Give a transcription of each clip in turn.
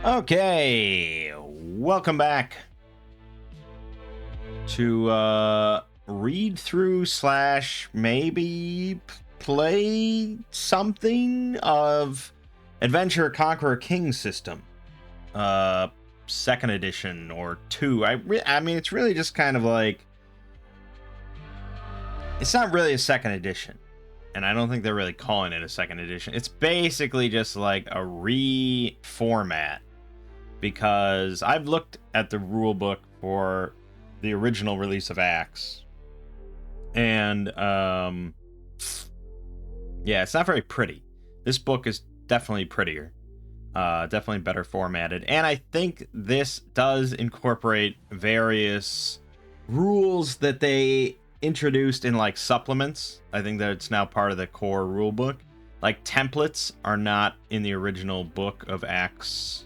Okay, welcome back to read through slash maybe play something of Adventure Conqueror King System, second edition or two. I mean, it's really just kind of like, it's not really a second edition, and I don't think they're really calling it a second edition. It's basically just like a reformat, because I've looked at the rulebook for the original release of Axe, and yeah, it's not very pretty. This book is definitely prettier, definitely better formatted, and I think this does incorporate various rules that they introduced in like supplements. I think that it's now part of the core rulebook. Like templates are not in the original book of Axe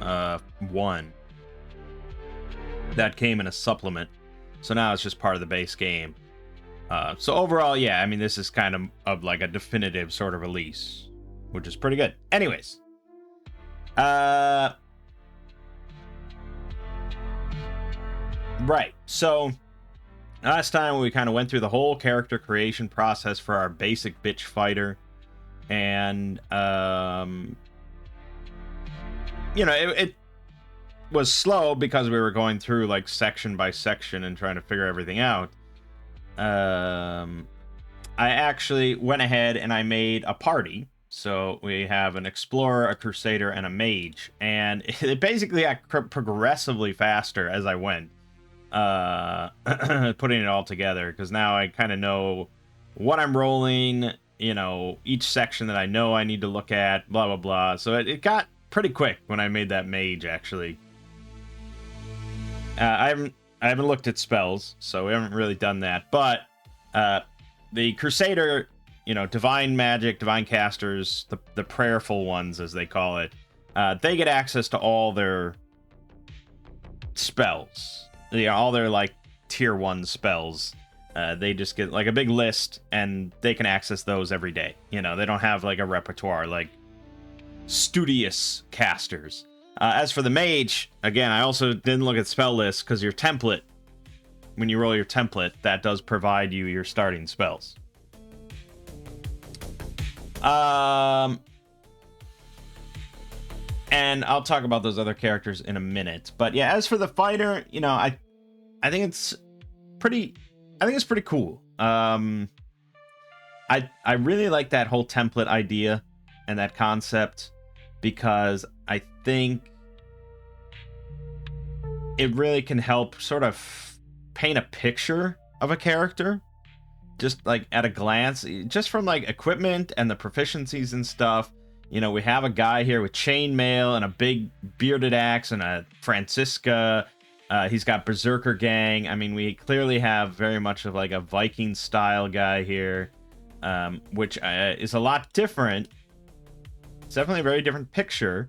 1. That came in a supplement, so now it's just part of the base game. So overall, yeah, I mean, this is kind of like a definitive sort of release, which is pretty good. Anyways, right, so last time we kind of went through the whole character creation process for our basic bitch fighter, and you know, it was slow because we were going through like section by section and trying to figure everything out. I actually went ahead and I made a party. So we have an explorer, a crusader, and a mage, and it basically got progressively faster as I went, putting it all together, because now I kind of know what I'm rolling, you know, each section that I know I need to look at, blah blah blah. So it got pretty quick when I made that mage, actually. I haven't looked at spells, so we haven't really done that. But the Crusader, you know, divine magic, divine casters, the prayerful ones as they call it, they get access to all their spells, you know, all their like tier 1 spells. They just get like a big list, and they can access those every day. You know, they don't have like a repertoire like studious casters. As for the mage, again, I also didn't look at spell lists, because your template, when you roll your template, that does provide you your starting spells. And I'll talk about those other characters in a minute. But yeah, as for the fighter, you know, I think it's pretty cool. I really like that whole template idea and that concept, because I think it really can help sort of paint a picture of a character, just like at a glance, just from like equipment and the proficiencies and stuff. You know, we have a guy here with chainmail and a big bearded axe and a Francisca. He's got Berserker Gang. I mean, we clearly have very much of like a Viking style guy here, which is a lot different. It's definitely a very different picture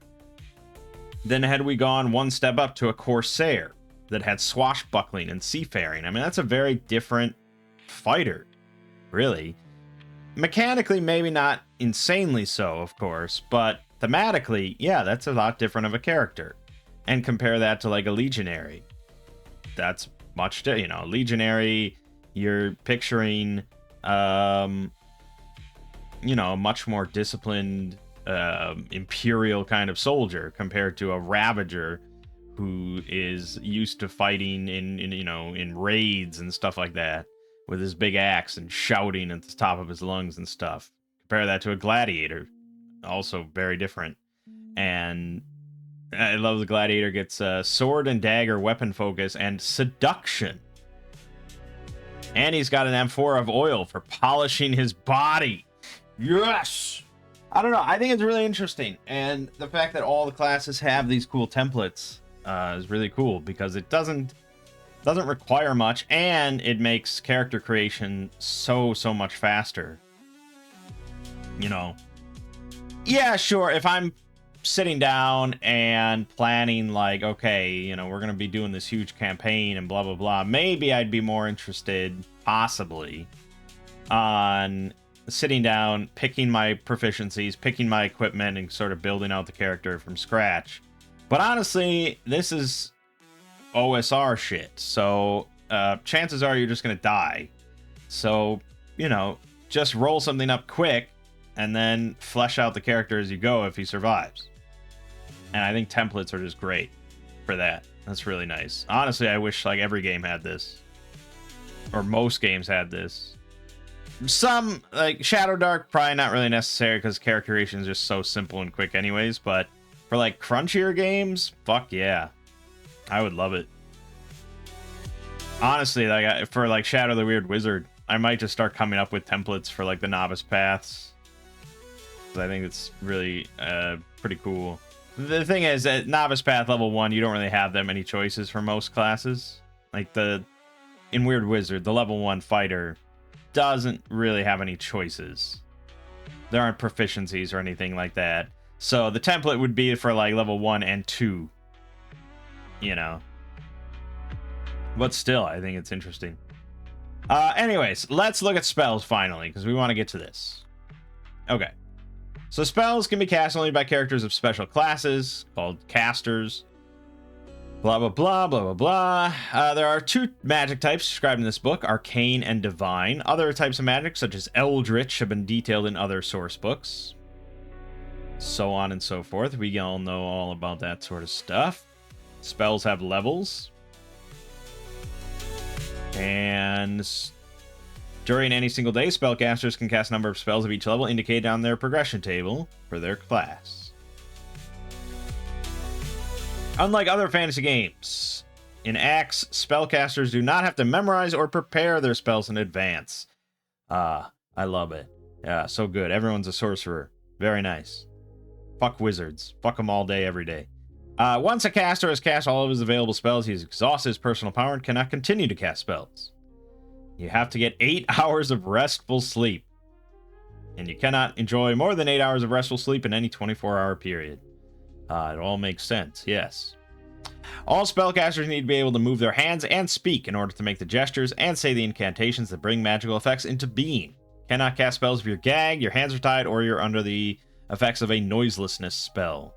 than had we gone one step up to a Corsair that had swashbuckling and seafaring. I mean, that's a very different fighter, really. Mechanically, maybe not insanely so, of course, but thematically, yeah, that's a lot different of a character. And compare that to like a legionary. That's much, you know, legionary, you're picturing, you know, a much more disciplined, imperial kind of soldier compared to a ravager who is used to fighting in you know, in raids and stuff like that, with his big axe and shouting at the top of his lungs and stuff. Compare that to a gladiator, also very different. And I love the gladiator gets sword and dagger weapon focus and seduction, and he's got an amphora of oil for polishing his body. Yes, I don't know. I think it's really interesting, and the fact that all the classes have these cool templates is really cool, because it doesn't require much, and it makes character creation so much faster. You know, yeah, sure. If I'm sitting down and planning, like, okay, you know, we're gonna be doing this huge campaign and blah blah blah, maybe I'd be more interested, possibly, on sitting down, picking my proficiencies, picking my equipment, and sort of building out the character from scratch. But honestly, this is OSR shit, so chances are you're just gonna die. So, you know, just roll something up quick and then flesh out the character as you go if he survives. And I think templates are just great for that. That's really nice. Honestly, I wish like every game had this, or most games had this. Some, like Shadow Dark, probably not really necessary because character creation is just so simple and quick anyways, but for like crunchier games, fuck yeah. I would love it. Honestly, like for like Shadow the Weird Wizard, I might just start coming up with templates for like the novice paths. I think it's really pretty cool. The thing is, at novice path level 1, you don't really have that many choices for most classes. Like in Weird Wizard, the level 1 fighter doesn't really have any choices. There aren't proficiencies or anything like that. So the template would be for like level 1 and 2. You know. But still, I think it's interesting. Anyways, let's look at spells finally, because we want to get to this. Okay. So spells can be cast only by characters of special classes, called casters. Blah, blah, blah, blah, blah, blah. There are 2 magic types described in this book, arcane and divine. Other types of magic, such as eldritch, have been detailed in other source books. So on and so forth. We all know all about that sort of stuff. Spells have levels. And during any single day, spellcasters can cast a number of spells of each level indicated on their progression table for their class. Unlike other fantasy games, in Axe, spellcasters do not have to memorize or prepare their spells in advance. I love it. Yeah, so good. Everyone's a sorcerer. Very nice. Fuck wizards. Fuck them all day, every day. Once a caster has cast all of his available spells, he has exhausted his personal power and cannot continue to cast spells. You have to get 8 hours of restful sleep. And you cannot enjoy more than 8 hours of restful sleep in any 24-hour period. It all makes sense, yes. All spellcasters need to be able to move their hands and speak in order to make the gestures and say the incantations that bring magical effects into being. Cannot cast spells if you're gagged, your hands are tied, or you're under the effects of a noiselessness spell.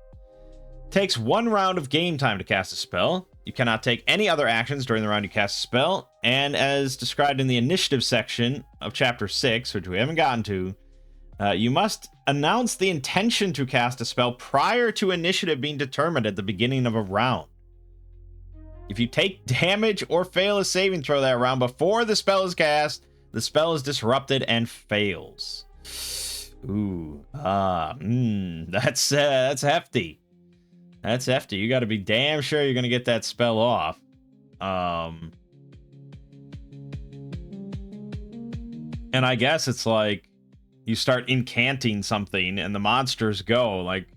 Takes 1 round of game time to cast a spell. You cannot take any other actions during the round you cast a spell, and as described in the initiative section of Chapter 6, which we haven't gotten to, you must announce the intention to cast a spell prior to initiative being determined at the beginning of a round. If you take damage or fail a saving throw that round before the spell is cast, the spell is disrupted and fails. Ooh, that's hefty. That's hefty. You got to be damn sure you're going to get that spell off. And I guess it's like you start incanting something and the monsters go. Like,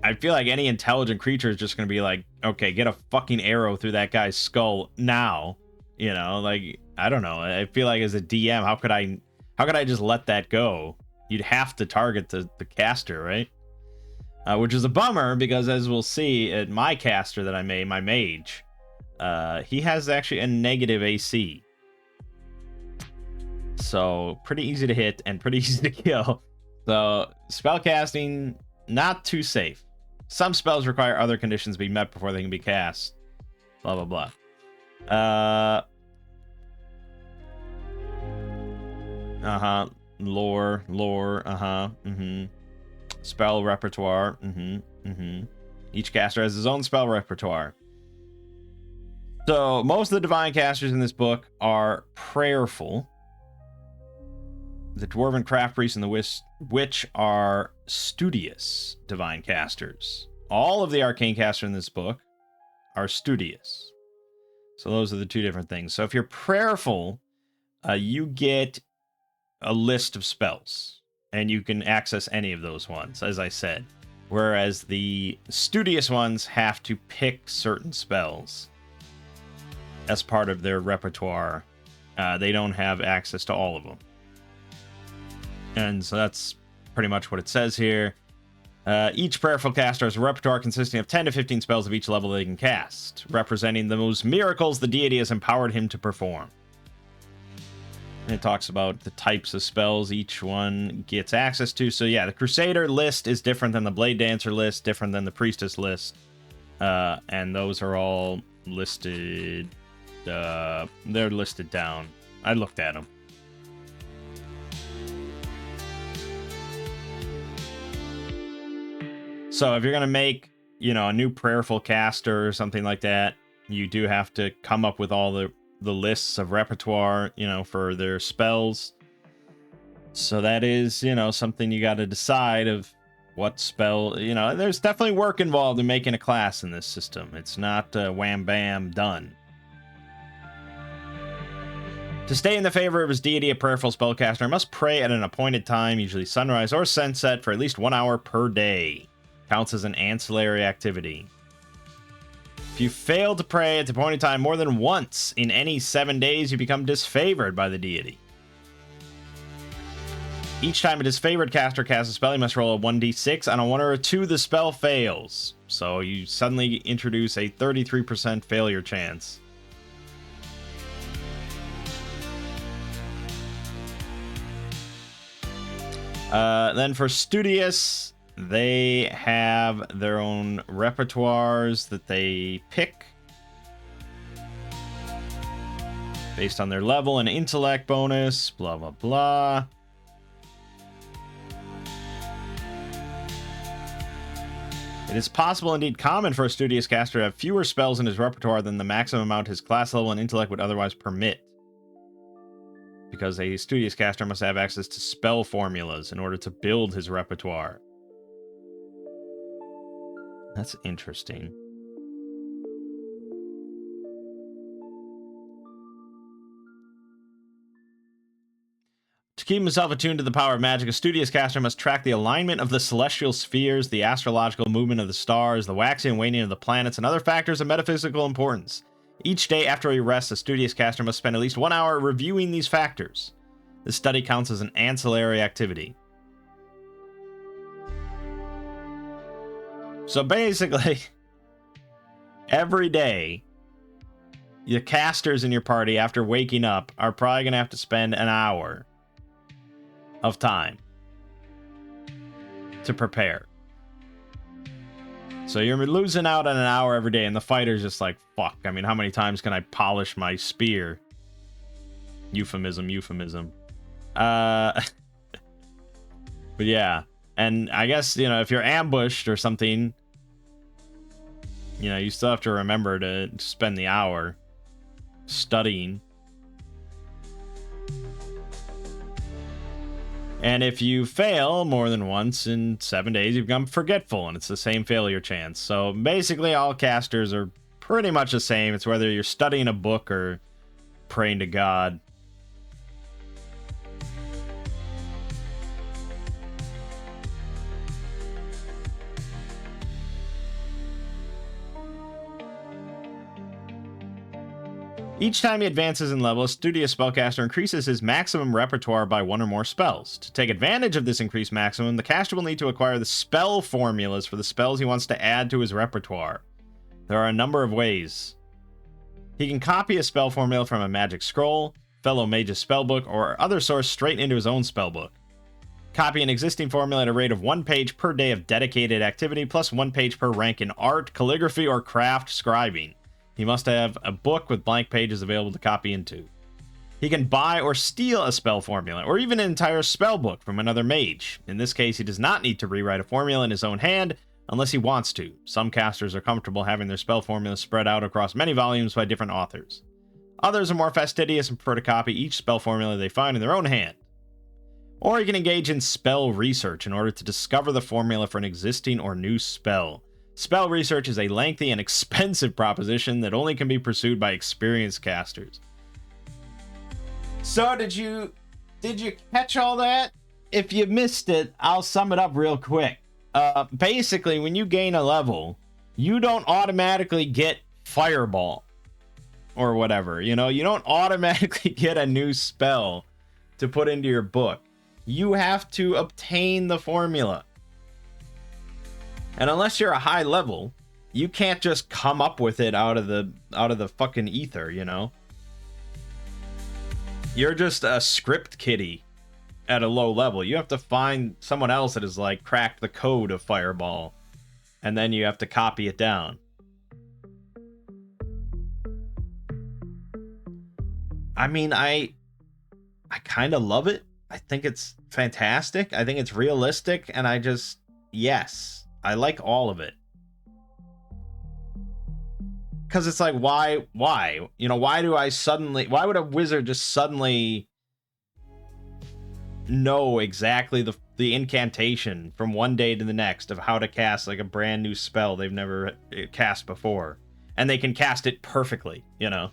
I feel like any intelligent creature is just going to be like, okay, get a fucking arrow through that guy's skull now. You know, like, I don't know. I feel like as a DM, how could I just let that go? You'd have to target the caster, right? Which is a bummer because, as we'll see, at my caster that I made, my mage, he has actually a negative AC. So, pretty easy to hit and pretty easy to kill. So, spellcasting, not too safe. Some spells require other conditions to be met before they can be cast. Blah, blah, blah. Lore, spell repertoire, Each caster has his own spell repertoire. So, most of the divine casters in this book are prayerful. The dwarven craft priests and the witch are studious divine casters. All of the arcane casters in this book are studious. So those are the 2 different things. So if you're prayerful, you get a list of spells, and you can access any of those ones, as I said. Whereas the studious ones have to pick certain spells as part of their repertoire. They don't have access to all of them. And so that's pretty much what it says here. Each prayerful caster has a repertoire consisting of 10 to 15 spells of each level they can cast, representing those miracles the deity has empowered him to perform. It talks about the types of spells each one gets access to. So yeah, the Crusader list is different than the Blade Dancer list, different than the Priestess list. And those are all listed. They're listed down. I looked at them. So if you're going to make, a new prayerful caster or something like that, you do have to come up with all the lists of repertoire, for their spells. So that is, something you got to decide of what spell, there's definitely work involved in making a class in this system. It's not wham bam done. To stay in the favor of his deity, a prayerful spellcaster must pray at an appointed time, usually sunrise or sunset, for at least 1 hour per day. Counts as an ancillary activity. If you fail to pray at the appointed time more than once in any 7 days, you become disfavored by the deity. Each time a disfavored caster casts a spell, you must roll a 1d6. On a 1 or a 2, the spell fails. So you suddenly introduce a 33% failure chance. Then for Studious, they have their own repertoires that they pick based on their level and intellect bonus, blah, blah, blah. It is possible, indeed common, for a Studious caster to have fewer spells in his repertoire than the maximum amount his class level and intellect would otherwise permit, because a Studious caster must have access to spell formulas in order to build his repertoire. That's interesting. To keep himself attuned to the power of magic, a Studious caster must track the alignment of the celestial spheres, the astrological movement of the stars, the waxing and waning of the planets, and other factors of metaphysical importance. Each day after he rests, a Studious caster must spend at least 1 hour reviewing these factors. This study counts as an ancillary activity. So basically, every day, the casters in your party, after waking up, are probably going to have to spend an hour of time to prepare. So you're losing out on an hour every day, and the fighter's just like, fuck, I mean, how many times can I polish my spear? Euphemism. But yeah, and I guess, if you're ambushed or something, you still have to remember to spend the hour studying. And if you fail more than once in 7 days, you become forgetful, and it's the same failure chance. So basically, all casters are pretty much the same. It's whether you're studying a book or praying to God. Each time he advances in level, a Studious spellcaster increases his maximum repertoire by 1 or more spells. To take advantage of this increased maximum, the caster will need to acquire the spell formulas for the spells he wants to add to his repertoire. There are a number of ways. He can copy a spell formula from a magic scroll, fellow mage's spellbook, or other source straight into his own spellbook. Copy an existing formula at a rate of 1 page per day of dedicated activity, plus 1 page per rank in art, calligraphy, or craft scribing. He must have a book with blank pages available to copy into. He can buy or steal a spell formula, or even an entire spell book from another mage. In this case, he does not need to rewrite a formula in his own hand, unless he wants to. Some casters are comfortable having their spell formulas spread out across many volumes by different authors. Others are more fastidious and prefer to copy each spell formula they find in their own hand. Or he can engage in spell research in order to discover the formula for an existing or new spell. Spell research is a lengthy and expensive proposition that only can be pursued by experienced casters. So did you catch all that? If you missed it, I'll sum it up real quick. Basically, when you gain a level, you don't automatically get Fireball or whatever. You don't automatically get a new spell to put into your book. You have to obtain the formula. And unless you're a high level, you can't just come up with it out of the fucking ether, You're just a script kiddie at a low level. You have to find someone else that has like cracked the code of Fireball, and then you have to copy it down. I mean, I kind of love it. I think it's fantastic. I think it's realistic, and yes, I like all of it. Because it's like, why? You know, why would a wizard just suddenly know exactly the incantation from one day to the next of how to cast like a brand new spell they've never cast before, and they can cast it perfectly, you know?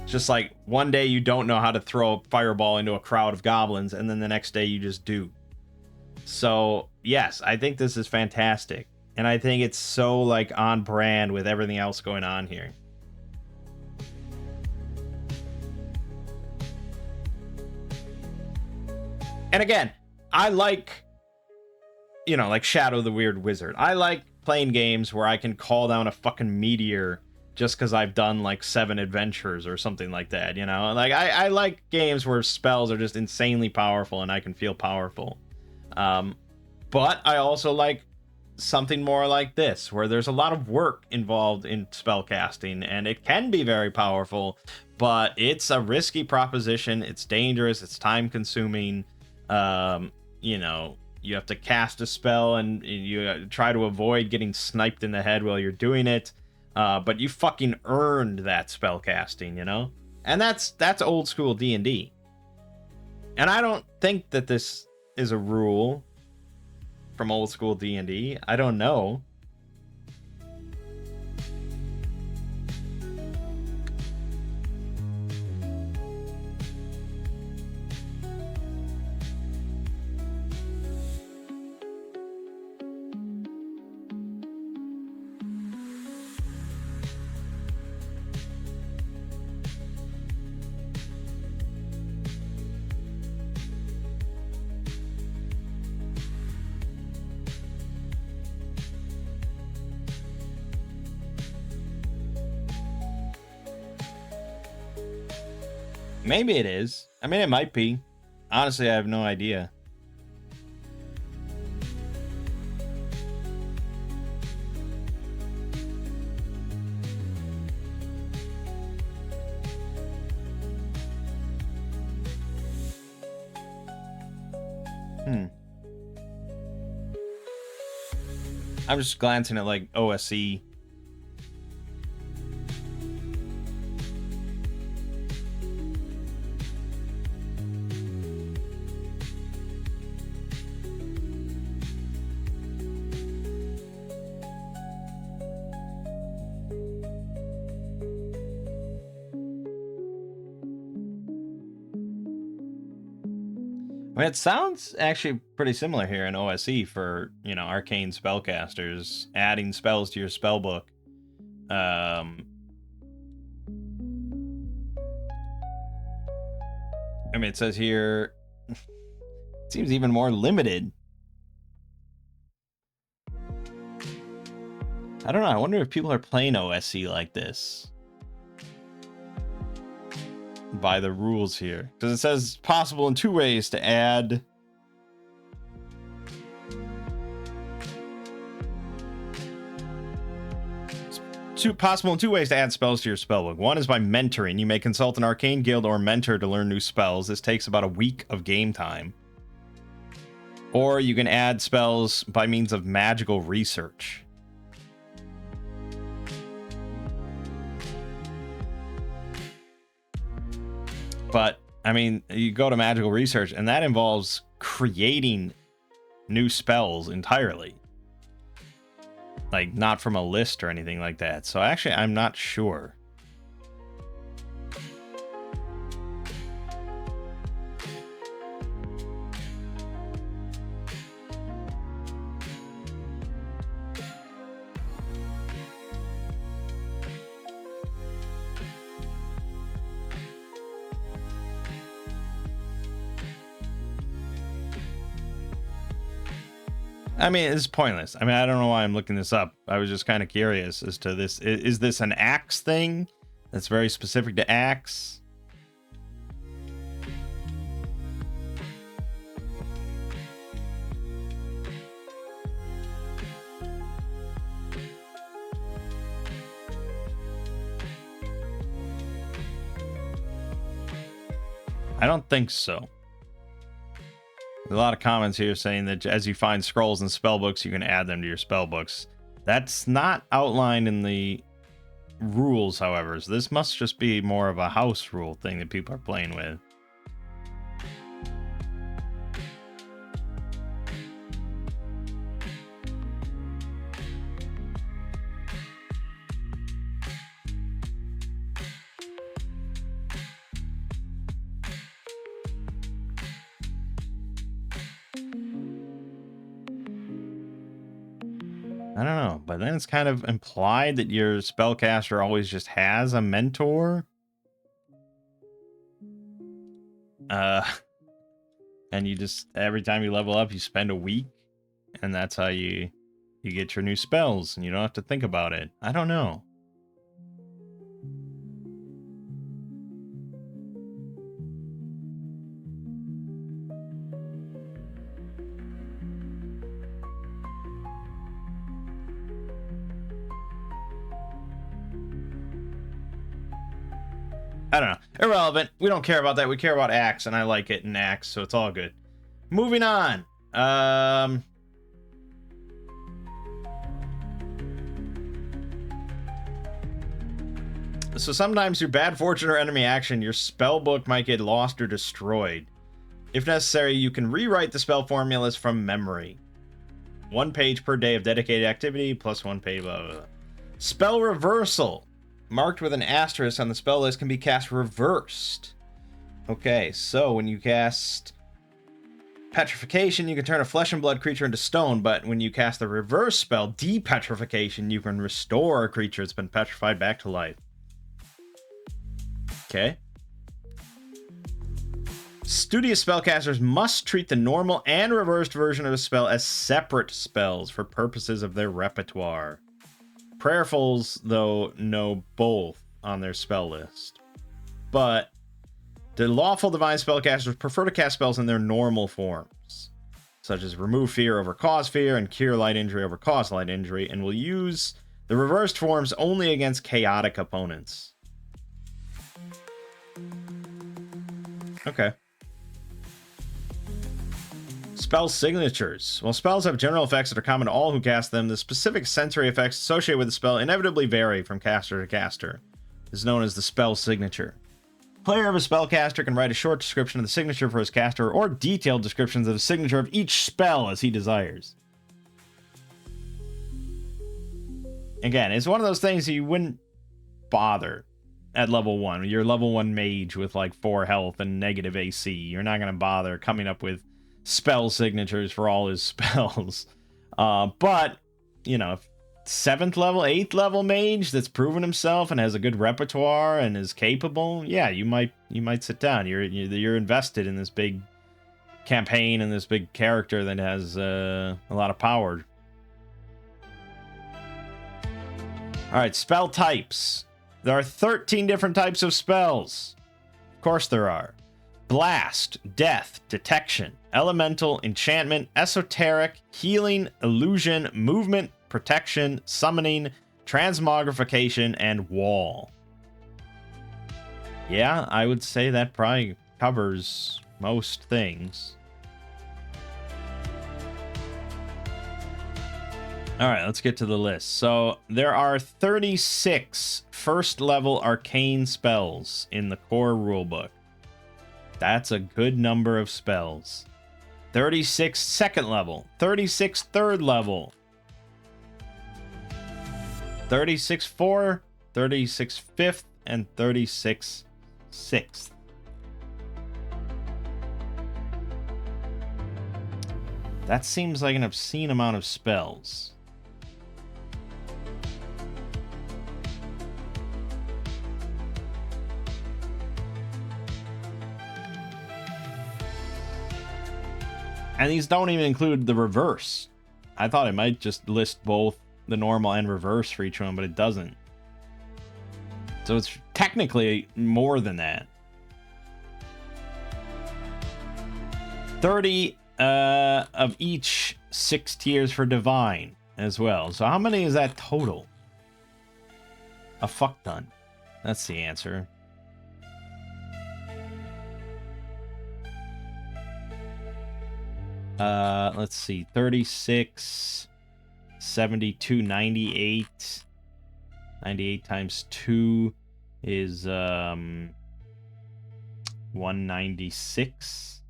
Just like one day you don't know how to throw a fireball into a crowd of goblins, and then the next day you just do. So yes, I think this is fantastic, and I think it's so like on brand with everything else going on here. And again, I like, you know, like Shadow the Weird Wizard. I like playing games where I can call down a fucking meteor just because I've done like 7 adventures or something like that, you know? Like, I like games where spells are just insanely powerful and I can feel powerful. But I also like something more like this, where there's a lot of work involved in spell casting, and it can be very powerful, but it's a risky proposition. It's dangerous. It's time consuming. You know, you have to cast a spell and you try to avoid getting sniped in the head while you're doing it. But you fucking earned that spell casting, you know? And that's old school D&D. And I don't think that this is a rule from old school D&D. I don't know. Maybe it is. I mean, it might be. Honestly, I have no idea. I'm just glancing at like OSE. I mean, it sounds actually pretty similar here in OSE for, you know, arcane spellcasters, adding spells to your spell book. I mean, it says here, it seems even more limited. I don't know. I wonder if people are playing OSE like this by the rules here, because it says possible in 2 ways to add possible in 2 ways to add spells to your spellbook. One is by mentoring. You may consult an arcane guild or mentor to learn new spells. This takes about a week of game time. Or you can add spells by means of magical research. But, I mean, you go to magical research, and that involves creating new spells entirely. Like, not from a list or anything like that. So, actually, I'm not sure. I mean, it's pointless. I mean, I don't know why I'm looking this up. I was just kind of curious as to this. Is this an axe thing that's very specific to axe? I don't think so. There's a lot of comments here saying that as you find scrolls and spell books, you can add them to your spell books. That's not outlined in the rules, however. So this must just be more of a house rule thing that people are playing with. I don't know, but then it's kind of implied that your spellcaster always just has a mentor. And you just, every time you level up, you spend a week, and that's how you get your new spells, and you don't have to think about it. I don't know. I don't know. Irrelevant. We don't care about that. We care about Axe, and I like it in Axe, so it's all good. Moving on. So sometimes through bad fortune or enemy action, your spell book might get lost or destroyed. If necessary, you can rewrite the spell formulas from memory. 1 page per day of dedicated activity, plus 1 page, blah, blah, blah. Spell reversal. Marked with an asterisk on the spell list can be cast reversed. Okay, so when you cast Petrification, you can turn a flesh and blood creature into stone, but when you cast the reverse spell, Depetrification, you can restore a creature that's been petrified back to life. Okay. Studious spellcasters must treat the normal and reversed version of a spell as separate spells for purposes of their repertoire. Prayerfuls, though, know both on their spell list. But the lawful divine spellcasters prefer to cast spells in their normal forms, such as remove fear over cause fear and cure light injury over cause light injury, and will use the reversed forms only against chaotic opponents. Okay. Spell signatures. While spells have general effects that are common to all who cast them, the specific sensory effects associated with the spell inevitably vary from caster to caster. This is known as the spell signature. Player of a spellcaster can write a short description of the signature for his caster, or detailed descriptions of the signature of each spell as he desires. Again, it's one of those things you wouldn't bother at level 1. You're level 1 mage with like 4 health and negative AC. You're not going to bother coming up with spell signatures for all his spells. But, you know, 7th level, 8th level mage that's proven himself and has a good repertoire and is capable, yeah, you might sit down. You're invested in this big campaign and this big character that has a lot of power. All right, spell types. There are 13 different types of spells. Of course there are. Blast, Death, Detection, Elemental, Enchantment, Esoteric, Healing, Illusion, Movement, Protection, Summoning, Transmogrification, and Wall. Yeah, I would say that probably covers most things. Alright, let's get to the list. So, there are 36 first-level arcane spells in the core rulebook. That's a good number of spells. 36 second level, 36 third level, 36 4th, 36 5th, and 36 6th. That seems like an obscene amount of spells. And these don't even include the reverse. I thought it might just list both the normal and reverse for each one, but it doesn't. So it's technically more than that. 30 of each 6 tiers for divine as well. So how many is that total? A fuck ton. That's the answer. Let's see. 36, 72, 98. 98 times 2 is 196.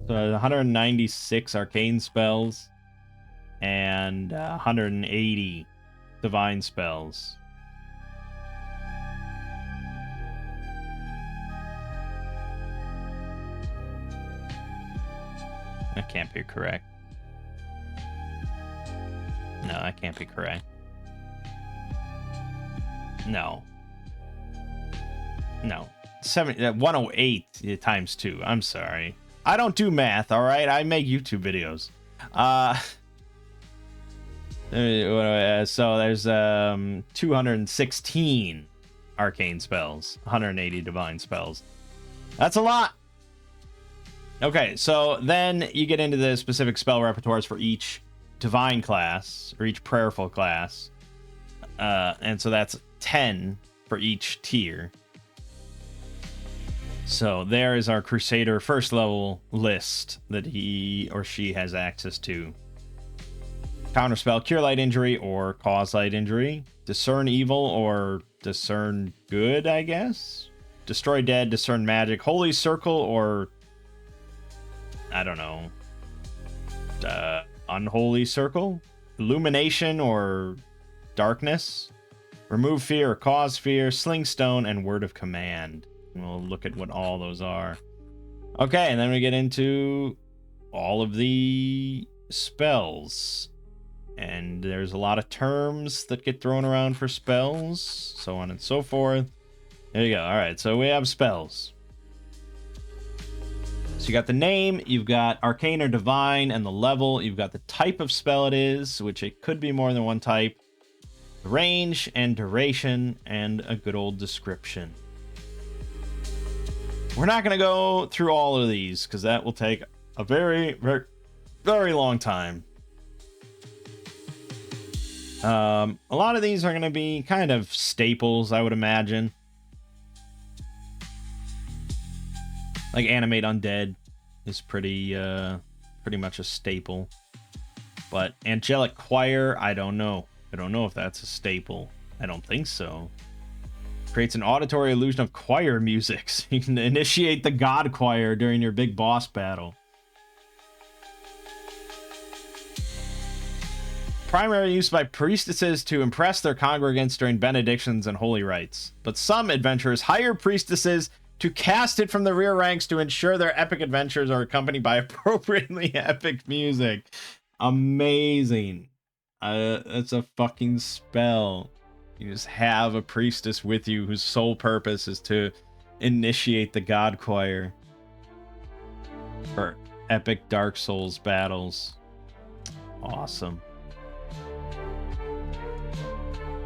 So 196 arcane spells and 180 divine spells. That can't be correct. No, that can't be correct. No. 108 times 2. I'm sorry. I don't do math, all right? I make YouTube videos. So there's 216 arcane spells, 180 divine spells. That's a lot. Okay, so then you get into the specific spell repertoires for each divine class or each prayerful class. And so that's 10 for each tier. So there is our Crusader first level list that he or she has access to. Counterspell, Cure Light Injury or Cause Light Injury. Discern Evil or Discern Good, I guess. Destroy Dead, Discern Magic. Holy Circle or... I don't know. Unholy Circle. Illumination or Darkness. Remove Fear or Cause Fear. Sling Stone and Word of Command. And we'll look at what all those are. Okay, and then we get into all of the spells. And there's a lot of terms that get thrown around for spells, so on and so forth. There you go. All right, so we have spells. So you got the name, you've got arcane or divine, and the level. You've got the type of spell it is, which it could be more than one type. The range and duration, and a good old description. We're not going to go through all of these, because that will take a very, very, very long time. A lot of these are going to be kind of staples, I would imagine. Like Animate Undead is pretty much a staple. But Angelic Choir, I don't know. I don't know if that's a staple. I don't think so. Creates an auditory illusion of choir music. So you can initiate the God Choir during your big boss battle. Primary use by priestesses to impress their congregants during benedictions and holy rites. But some adventurers hire priestesses to cast it from the rear ranks to ensure their epic adventures are accompanied by appropriately epic music. Amazing. That's a fucking spell. You just have a priestess with you whose sole purpose is to initiate the God Choir for epic Dark Souls battles. Awesome.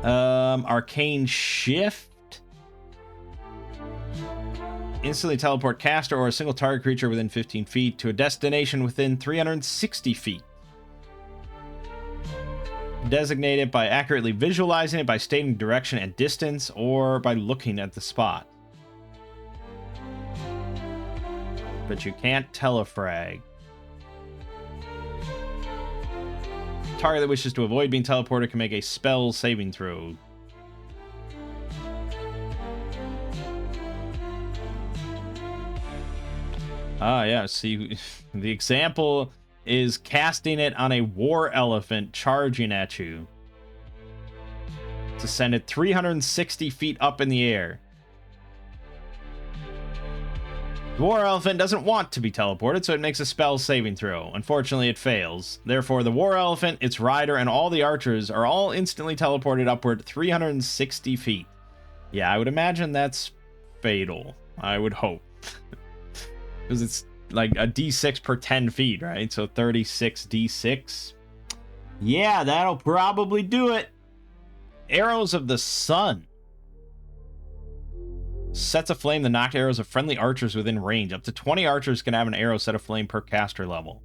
Arcane Shift. Instantly teleport caster or a single target creature within 15 feet to a destination within 360 feet. Designate it by accurately visualizing it by stating direction and distance or by looking at the spot. But you can't telefrag. Target that wishes to avoid being teleported can make a spell saving throw. Ah, yeah, see, the example is casting it on a war elephant charging at you to send it 360 feet up in the air. The war elephant doesn't want to be teleported, so it makes a spell saving throw. Unfortunately, it fails. Therefore, the war elephant, its rider, and all the archers are all instantly teleported upward 360 feet. Yeah, I would imagine that's fatal. I would hope. Because it's like a d6 per 10 feet, right? So 36 d6. Yeah, that'll probably do it. Arrows of the Sun. Sets aflame the knocked arrows of friendly archers within range. Up to 20 archers can have an arrow set aflame per caster level.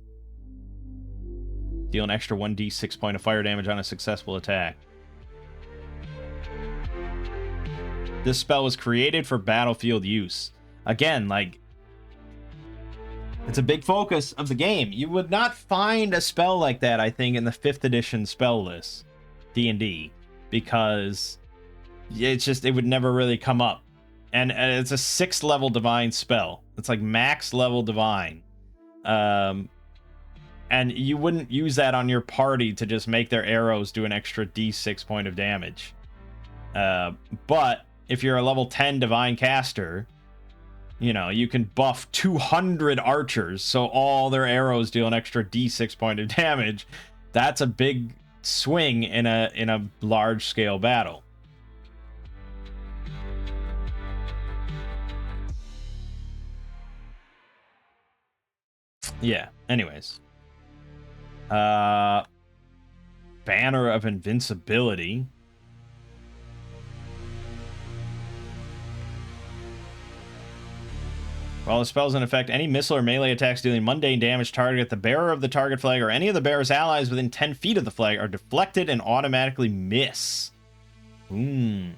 Deal an extra 1d6 point of fire damage on a successful attack. This spell was created for battlefield use. Again, like, It's a big focus of the game. You would not find a spell like that, I think, in the 5th edition spell list, D&D, because it's just, it would never really come up. And it's a 6th level divine spell. It's like max level divine. And you wouldn't use that on your party to just make their arrows do an extra d6 point of damage. But if you're a level 10 divine caster, you know, you can buff 200 archers, so all their arrows deal an extra d6 point of damage. That's a big swing in a large scale battle. Yeah, anyways. Banner of Invincibility. While the spell's in effect, any missile or melee attacks dealing mundane damage target the bearer of the target flag or any of the bearer's allies within 10 feet of the flag are deflected and automatically miss. That's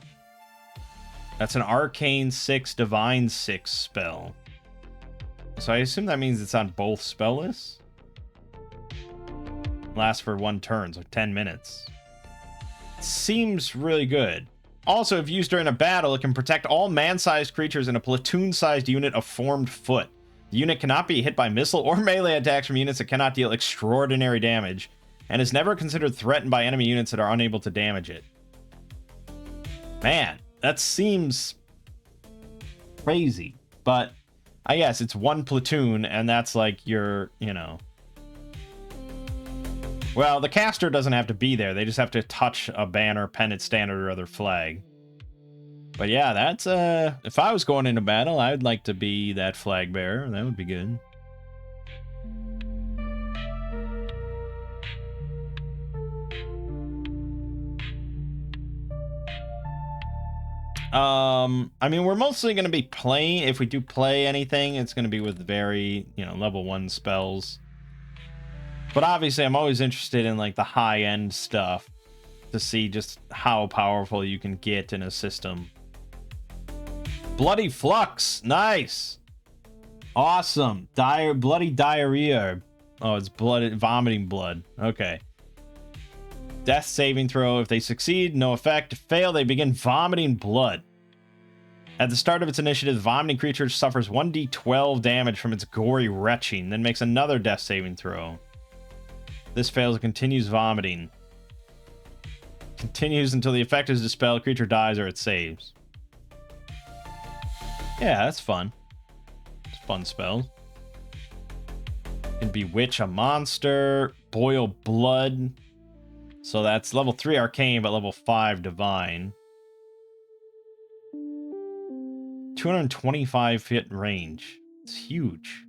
an Arcane 6, Divine 6 spell. So I assume that means it's on both spell lists? Lasts for 1 turn, so 10 minutes. Seems really good. Also, if used during a battle, it can protect all man-sized creatures in a platoon-sized unit of formed foot. The unit cannot be hit by missile or melee attacks from units that cannot deal extraordinary damage, and is never considered threatened by enemy units that are unable to damage it. Man, that seems crazy. But I guess it's 1 platoon, and that's like your, you know... Well, the caster doesn't have to be there. They just have to touch a banner, pennant, standard, or other flag. But yeah, that's, if I was going into battle, I would like to be that flag bearer. That would be good. I mean, we're mostly going to be playing, if we do play anything, it's going to be with very, you know, level 1 spells. But obviously, I'm always interested in, like, the high-end stuff to see just how powerful you can get in a system. Bloody Flux. Nice. Awesome. Bloody Diarrhea. Oh, it's vomiting blood. Okay. Death saving throw. If they succeed, no effect. Fail, they begin vomiting blood. At the start of its initiative, the vomiting creature suffers 1d12 damage from its gory retching, then makes another death saving throw. This fails, it continues vomiting. Continues until the effect is dispelled, creature dies, or it saves. Yeah, that's fun. It's fun spells. You can bewitch a monster, boil blood. So that's level 3 arcane, but level 5 divine. 225 feet range. It's huge.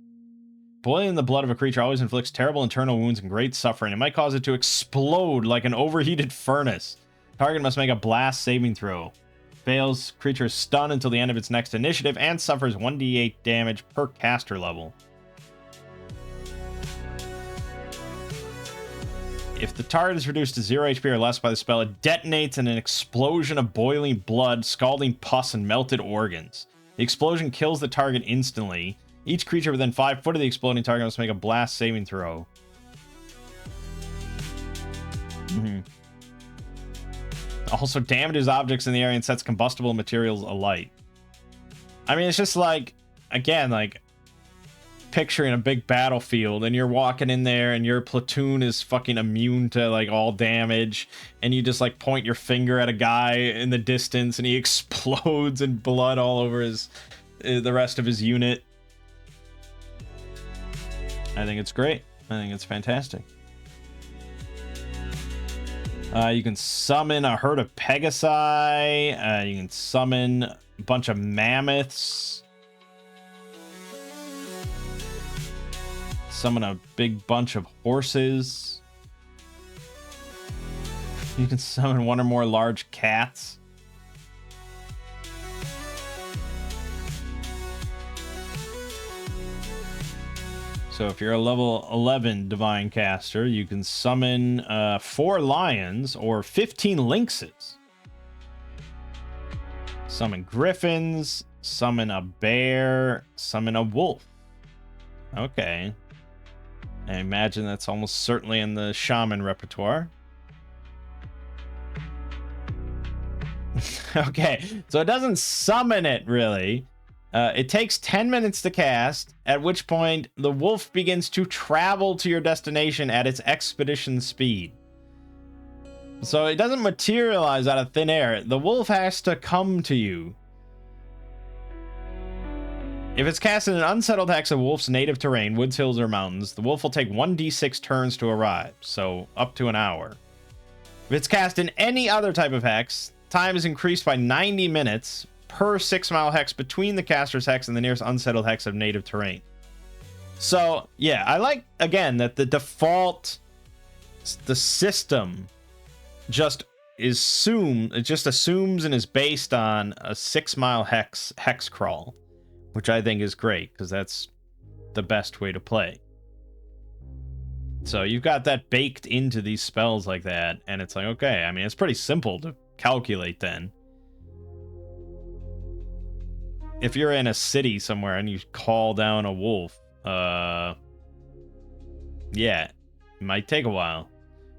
Boiling the blood of a creature always inflicts terrible internal wounds and great suffering. It might cause it to explode like an overheated furnace. Target must make a blast saving throw. Fails, creature is stunned until the end of its next initiative and suffers 1d8 damage per caster level. If the target is reduced to 0 HP or less by the spell, it detonates in an explosion of boiling blood, scalding pus, and melted organs. The explosion kills the target instantly. Each creature within 5 foot of the exploding target must make a blast saving throw. Also damages objects in the area and sets combustible materials alight. I mean, it's just like, again, like, picturing a big battlefield and you're walking in there and your platoon is fucking immune to, like, all damage, and you just, like, point your finger at a guy in the distance and he explodes in blood all over the rest of his unit. I think it's great. I think it's fantastic. You can summon a herd of Pegasi. You can summon a bunch of mammoths. Summon a big bunch of horses. You can summon 1 or more large cats. So if you're a level 11 divine caster, you can summon 4 lions or 15 lynxes. Summon griffins, summon a bear, summon a wolf. Okay. I imagine that's almost certainly in the shaman repertoire. Okay, so it doesn't summon it, really. It takes 10 minutes to cast, at which point the wolf begins to travel to your destination at its expedition speed. So it doesn't materialize out of thin air. The wolf has to come to you. If it's cast in an unsettled hex of wolf's native terrain, woods, hills, or mountains, the wolf will take 1d6 turns to arrive, so up to an hour. If it's cast in any other type of hex, time is increased by 90 minutes per 6-mile hex between the caster's hex and the nearest unsettled hex of native terrain. So, yeah, I like, again, that the default, the system just it just assumes and is based on a 6-mile hex crawl, which I think is great, because that's the best way to play. So you've got that baked into these spells like that, and it's like, okay, I mean, it's pretty simple to calculate then. If you're in a city somewhere and you call down a wolf, yeah, it might take a while.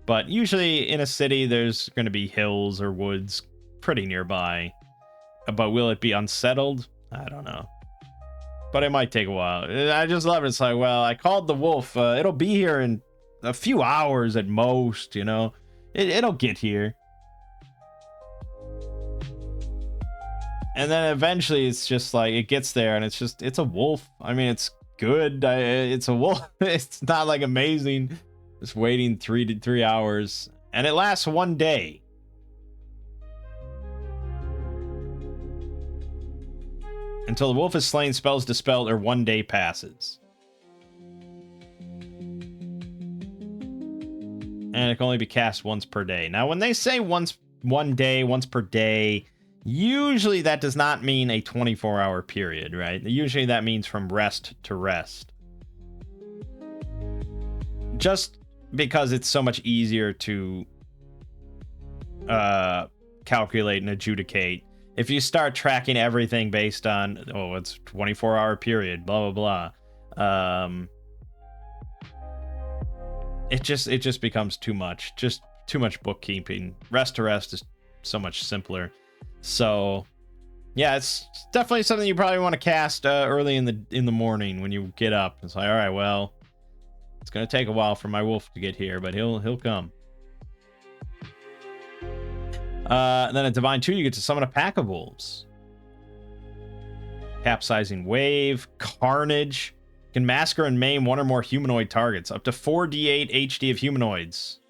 But usually in a city, there's going to be hills or woods pretty nearby. But will it be unsettled? I don't know. But it might take a while. I just love it. It's like, well, I called the wolf. It'll be here in a few hours at most, you know. It'll get here. And then eventually it's just like, it gets there and it's a wolf. I mean, it's good. It's a wolf. It's not like amazing. Just waiting 3 hours. And it lasts 1 day. Until the wolf is slain, spells dispelled, or 1 day passes. And it can only be cast once per day. Now, when they say once per day, usually that does not mean a 24-hour period, right? Usually that means from rest to rest. Just because it's so much easier to calculate and adjudicate. If you start tracking everything based on, oh, it's 24-hour period, blah, blah, blah. It just becomes too much. Just too much bookkeeping. Rest to rest is so much simpler. So, yeah, it's definitely something you probably want to cast early in the morning when you get up. It's like, all right, well, it's gonna take a while for my wolf to get here, but he'll come. And then at Divine 2, you get to summon a pack of wolves. Capsizing Wave, Carnage. You can massacre and maim one or more humanoid targets. Up to 4d8 HD of humanoids.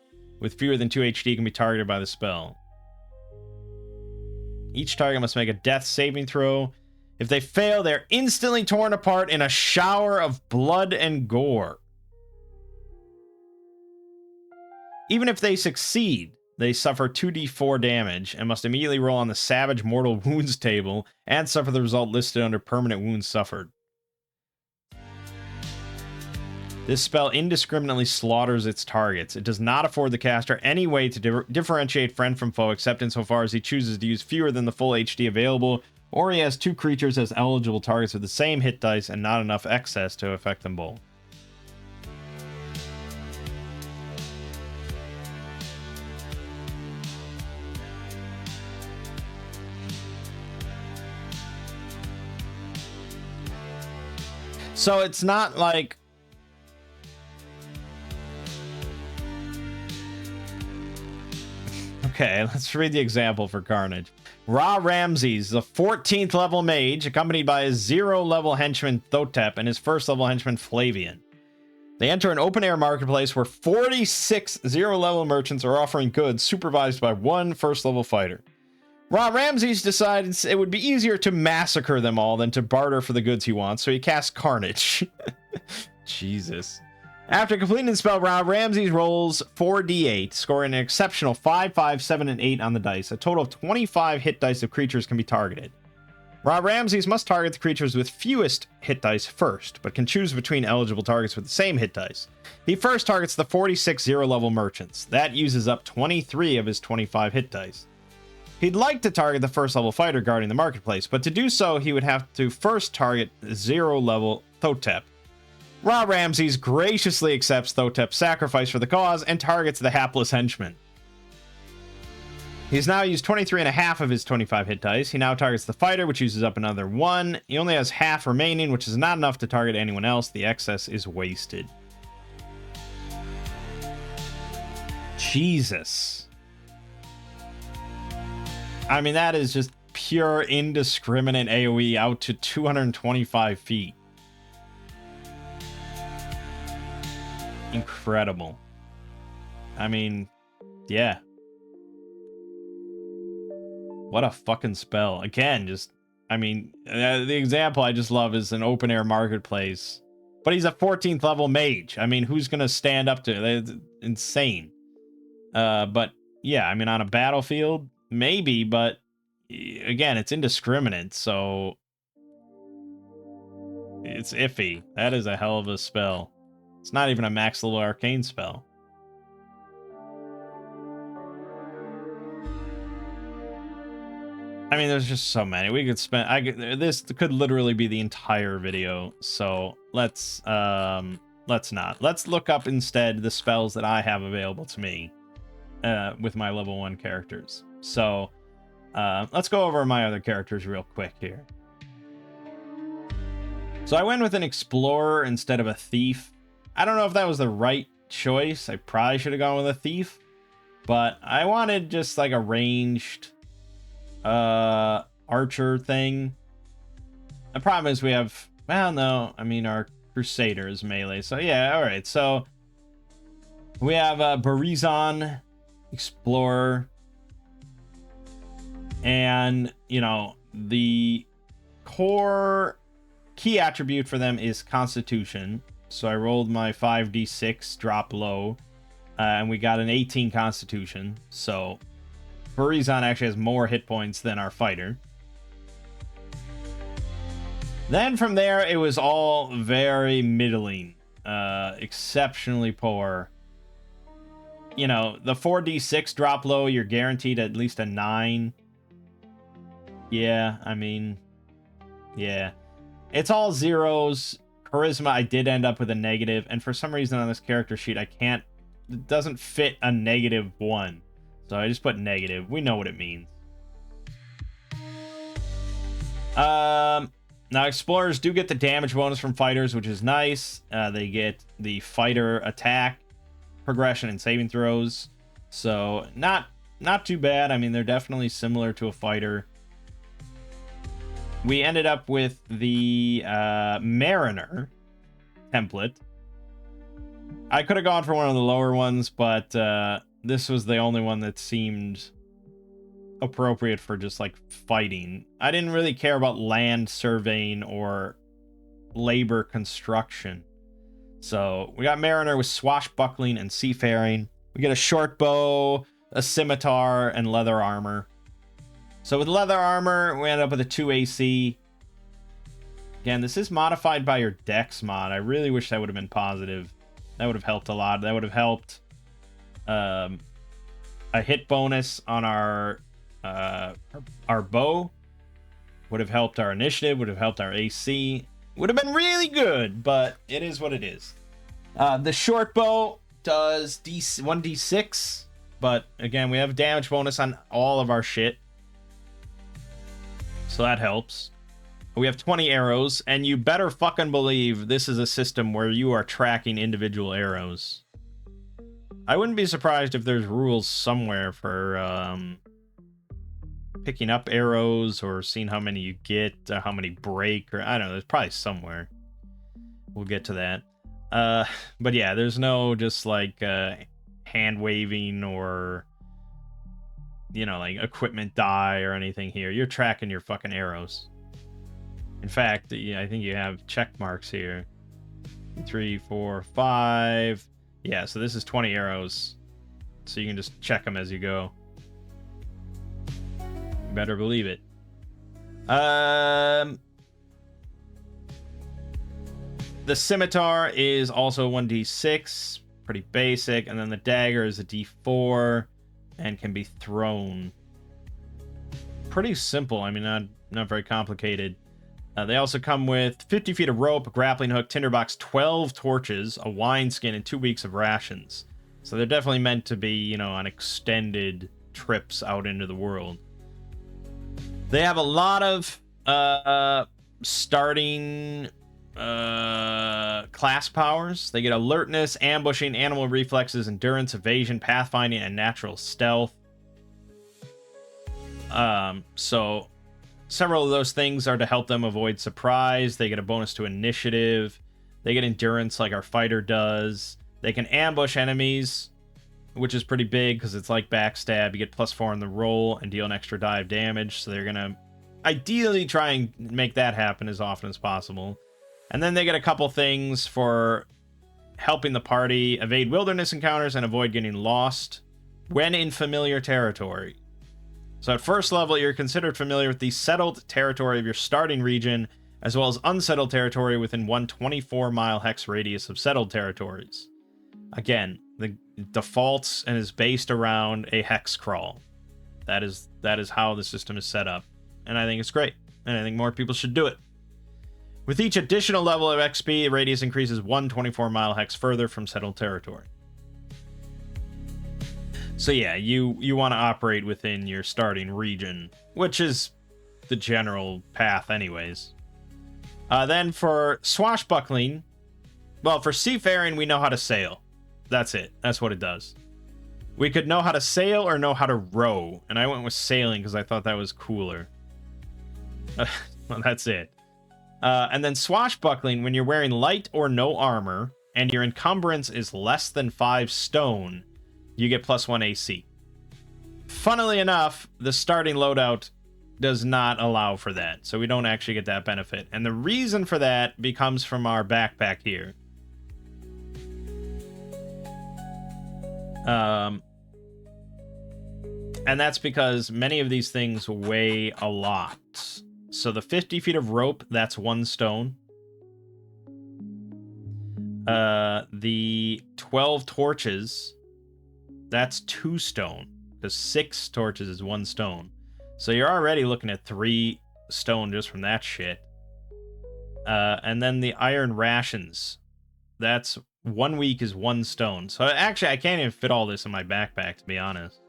With fewer than 2 HD can be targeted by the spell. Each target must make a death saving throw. If they fail, they're instantly torn apart in a shower of blood and gore. Even if they succeed, they suffer 2d4 damage and must immediately roll on the Savage Mortal Wounds table and suffer the result listed under permanent wounds suffered. This spell indiscriminately slaughters its targets. It does not afford the caster any way to differentiate friend from foe except insofar as he chooses to use fewer than the full HD available, or he has 2 creatures as eligible targets with the same hit dice and not enough excess to affect them both. So it's not like... Okay, let's read the example for Carnage. Ra Ramses, the 14th level mage, accompanied by his 0-level henchman Thotep and his 1st-level henchman Flavian. They enter an open-air marketplace where 46 0-level merchants are offering goods supervised by 1 1st-level fighter. Ra Ramses decides it would be easier to massacre them all than to barter for the goods he wants, so he casts Carnage. Jesus. After completing the spell, Ra Ramses rolls 4d8, scoring an exceptional 5, 5, 7, and 8 on the dice. A total of 25 hit dice of creatures can be targeted. Ra Ramses must target the creatures with fewest hit dice first, but can choose between eligible targets with the same hit dice. He first targets the 46 0-level merchants. That uses up 23 of his 25 hit dice. He'd like to target the 1st-level fighter guarding the marketplace, but to do so, he would have to first target 0-level Thotep. Ra Ramses graciously accepts Thotep's sacrifice for the cause and targets the hapless henchman. He's now used 23 and a half of his 25 hit dice. He now targets the fighter, which uses up another 1. He only has half remaining, which is not enough to target anyone else. The excess is wasted. Jesus. I mean, that is just pure indiscriminate AoE out to 225 feet. Incredible. I mean, yeah. What a fucking spell. Again, just, I mean, the example I just love is an open air marketplace. But he's a 14th level mage. I mean, who's going to stand up to it? It's insane. But yeah, I mean, on a battlefield, maybe, but again, it's indiscriminate, so it's iffy. That is a hell of a spell. It's not even a max level arcane spell. I mean, there's just so many. We could spend. This could literally be the entire video. So let's not. Let's look up instead the spells that I have available to me with my level 1 characters. So let's go over my other characters real quick here. So I went with an explorer instead of a thief. I don't know if that was the right choice. I probably should have gone with a thief, but I wanted just like a ranged archer thing. The problem is we have, well, no, I mean, our crusader is melee, so yeah, all right. So we have Barizon, explorer, and you know, the core key attribute for them is constitution. So I rolled my 5d6 drop low, and we got an 18 constitution. So Barizon actually has more hit points than our fighter. Then from there, it was all very middling, exceptionally poor. You know, the 4d6 drop low, you're guaranteed at least a 9. Yeah, I mean, yeah. It's all zeros. Charisma, I did end up with a negative, and for some reason on this character sheet, it doesn't fit a -1. So I just put negative. We know what it means. Now explorers do get the damage bonus from fighters, which is nice. They get the fighter attack, progression, and saving throws. So not too bad. I mean, they're definitely similar to a fighter. We ended up with the Mariner template. I could have gone for one of the lower ones, but this was the only one that seemed appropriate for just like fighting. I didn't really care about land surveying or labor construction. So we got Mariner with swashbuckling and seafaring. We get a short bow, a scimitar, and leather armor. So with leather armor, we end up with a 2 AC. Again, this is modified by your dex mod. I really wish that would have been positive. That would have helped a lot. That would have helped a hit bonus on our bow. Would have helped our initiative. Would have helped our AC. Would have been really good, but it is what it is. The short bow does 1d6, but again, we have damage bonus on all of our shit. So that helps. We have 20 arrows, and you better fucking believe this is a system where you are tracking individual arrows. I wouldn't be surprised if there's rules somewhere for picking up arrows or seeing how many you get, or how many break, or I don't know, there's probably somewhere. We'll get to that. But yeah, there's no just like hand waving or, you know, like equipment die or anything here. You're tracking your fucking arrows. In fact, yeah, I think you have check marks here. 3, 4, 5. Yeah, so this is 20 arrows. So you can just check them as you go. You better believe it. The scimitar is also 1d6. Pretty basic. And then the dagger is a d4 and can be thrown. Pretty simple. I mean, not very complicated. They also come with 50 feet of rope, a grappling hook, tinderbox, 12 torches, a wineskin, and 2 weeks of rations. So they're definitely meant to be, you know, on extended trips out into the world. They have a lot of starting class powers. They get alertness, ambushing, animal reflexes, endurance, evasion, pathfinding, and natural stealth. So several of those things are to help them avoid surprise. They get a bonus to initiative. They get endurance like our fighter does. They can ambush enemies, which is pretty big because it's like backstab. You get +4 on the roll and deal an extra die of damage. So they're going to ideally try and make that happen as often as possible. And then they get a couple things for helping the party evade wilderness encounters and avoid getting lost when in familiar territory. So at first level, you're considered familiar with the settled territory of your starting region, as well as unsettled territory within one 24-mile hex radius of settled territories. Again, the defaults and is based around a hex crawl. That is how the system is set up. And I think it's great. And I think more people should do it. With each additional level of XP, the radius increases one 24-mile hex further from settled territory. So yeah, you want to operate within your starting region, which is the general path anyways. Then for swashbuckling, well, for seafaring, we know how to sail. That's it. That's what it does. We could know how to sail or know how to row, and I went with sailing because I thought that was cooler. Well, that's it. And then swashbuckling, when you're wearing light or no armor, and your encumbrance is less than 5 stone, you get +1 AC. Funnily enough, the starting loadout does not allow for that, so we don't actually get that benefit. And the reason for that becomes from our backpack here. And that's because many of these things weigh a lot. So the 50 feet of rope, that's 1 stone. The 12 torches, that's 2 stone. Because 6 torches is 1 stone. So you're already looking at 3 stone just from that shit. And then the iron rations, that's 1 week is 1 stone. So actually, I can't even fit all this in my backpack, to be honest.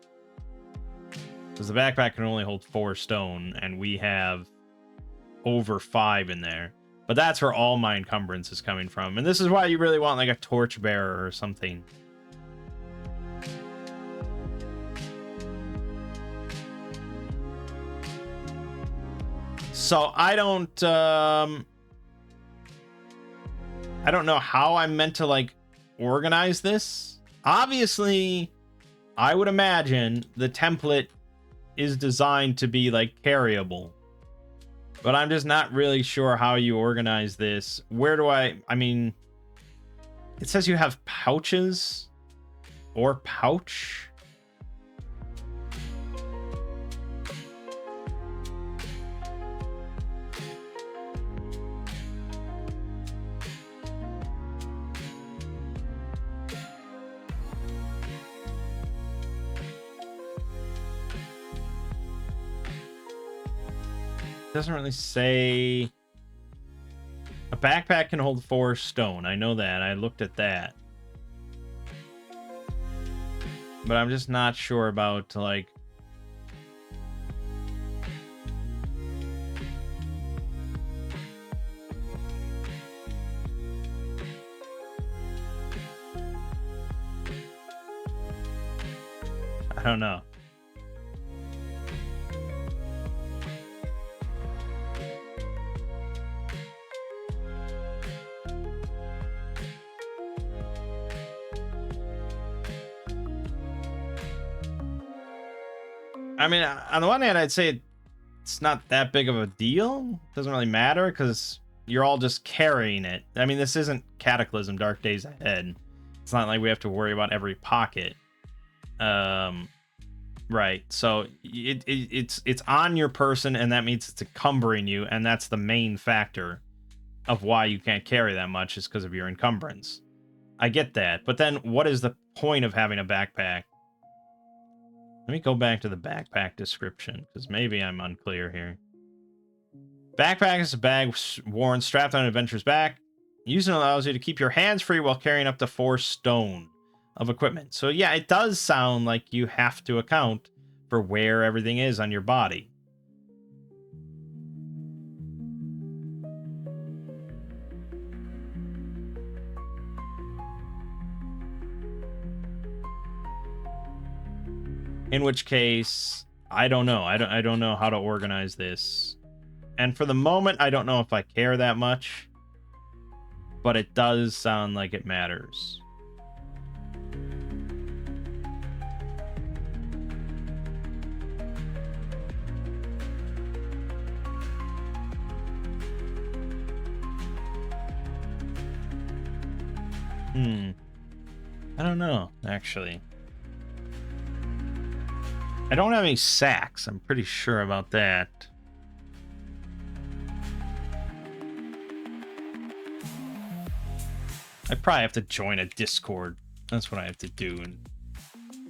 Because the backpack can only hold 4 stone, and we have over 5 in there. But that's where all my encumbrance is coming from. And this is why you really want like a torchbearer or something. So I don't know how I'm meant to like organize this. Obviously, I would imagine the template is designed to be like carryable. But I'm just not really sure how you organize this. Where do I mean, it says you have pouches or pouch. Doesn't really say. A backpack can hold 4 stone. I know that. I looked at that. But I'm just not sure about like. I don't know. I mean, on the one hand, I'd say it's not that big of a deal. It doesn't really matter because you're all just carrying it. I mean, this isn't Cataclysm, Dark Days Ahead. It's not like we have to worry about every pocket. Right. So it's on your person, and that means it's encumbering you, and that's the main factor of why you can't carry that much is because of your encumbrance. I get that, but then what is the point of having a backpack? Let me go back to the backpack description, because maybe I'm unclear here. Backpack is a bag worn strapped on an adventurer's back. Using it allows you to keep your hands free while carrying up to 4 stone of equipment. So yeah, it does sound like you have to account for where everything is on your body. In which case, I don't know. I don't know how to organize this. And for the moment, I don't know if I care that much. But it does sound like it matters. I don't know, actually. I don't have any sacks. I'm pretty sure about that. I probably have to join a Discord. That's what I have to do and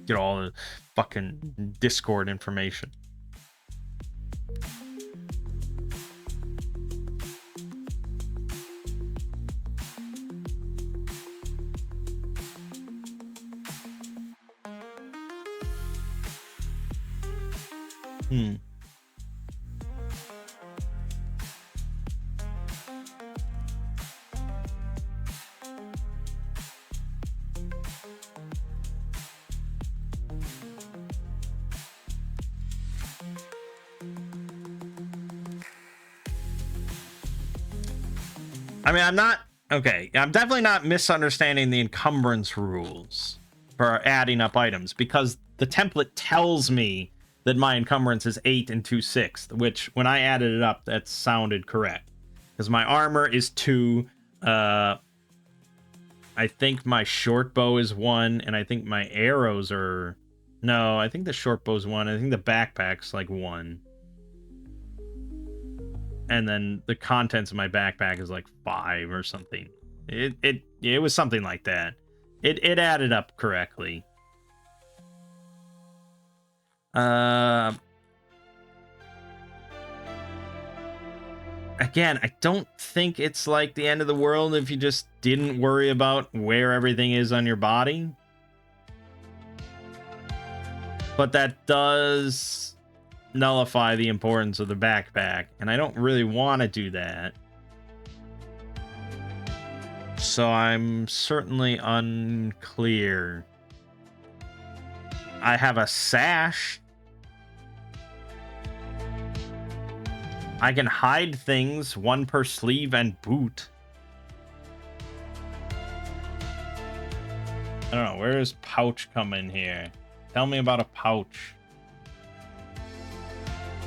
get all the fucking Discord information. I mean, I'm definitely not misunderstanding the encumbrance rules for adding up items, because the template tells me that my encumbrance is 8 and 2/6, which when I added it up, that sounded correct. Because my armor is 2, I think my short bow is 1, and I think my arrows are... No, I think the short bow's 1, I think the backpack's like 1. And then the contents of my backpack is like 5 or something. It was something like that. It added up correctly. Again, I don't think it's like the end of the world if you just didn't worry about where everything is on your body. But that does nullify the importance of the backpack, and I don't really want to do that. So I'm certainly unclear. I have a sash. I can hide things, 1 per sleeve and boot. I don't know, where does pouch come in here? Tell me about a pouch.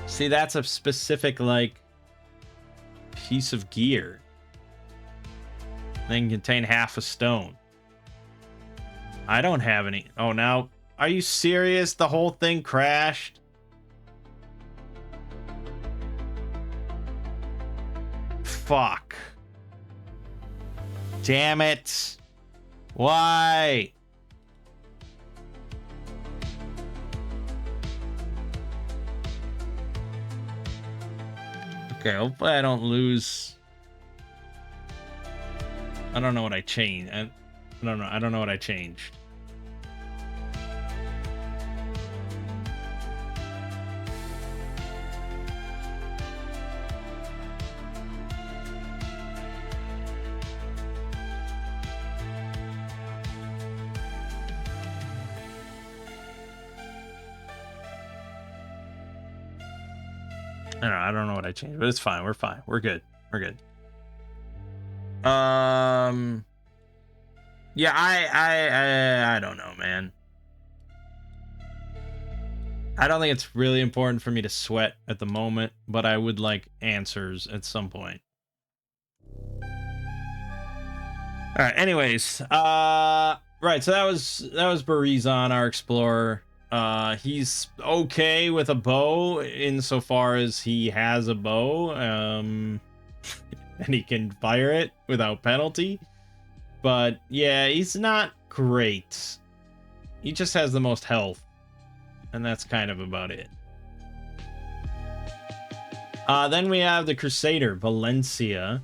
See, that's a specific, like, piece of gear. They can contain half a stone. I don't have any. Oh, now, are you serious? The whole thing crashed? Fuck. Damn it. Why? Okay, hopefully I don't lose. I don't know what I changed. I don't know what I changed. I don't know what I changed, but it's fine. We're fine. We're good. We're good. Yeah, I don't know, man. I don't think it's really important for me to sweat at the moment, but I would like answers at some point. All right, anyways, right, so that was Barizon, our explorer. He's okay with a bow insofar as he has a bow, and he can fire it without penalty. But yeah, he's not great. He just has the most health, and that's kind of about it. Then we have the Crusader, Valencia.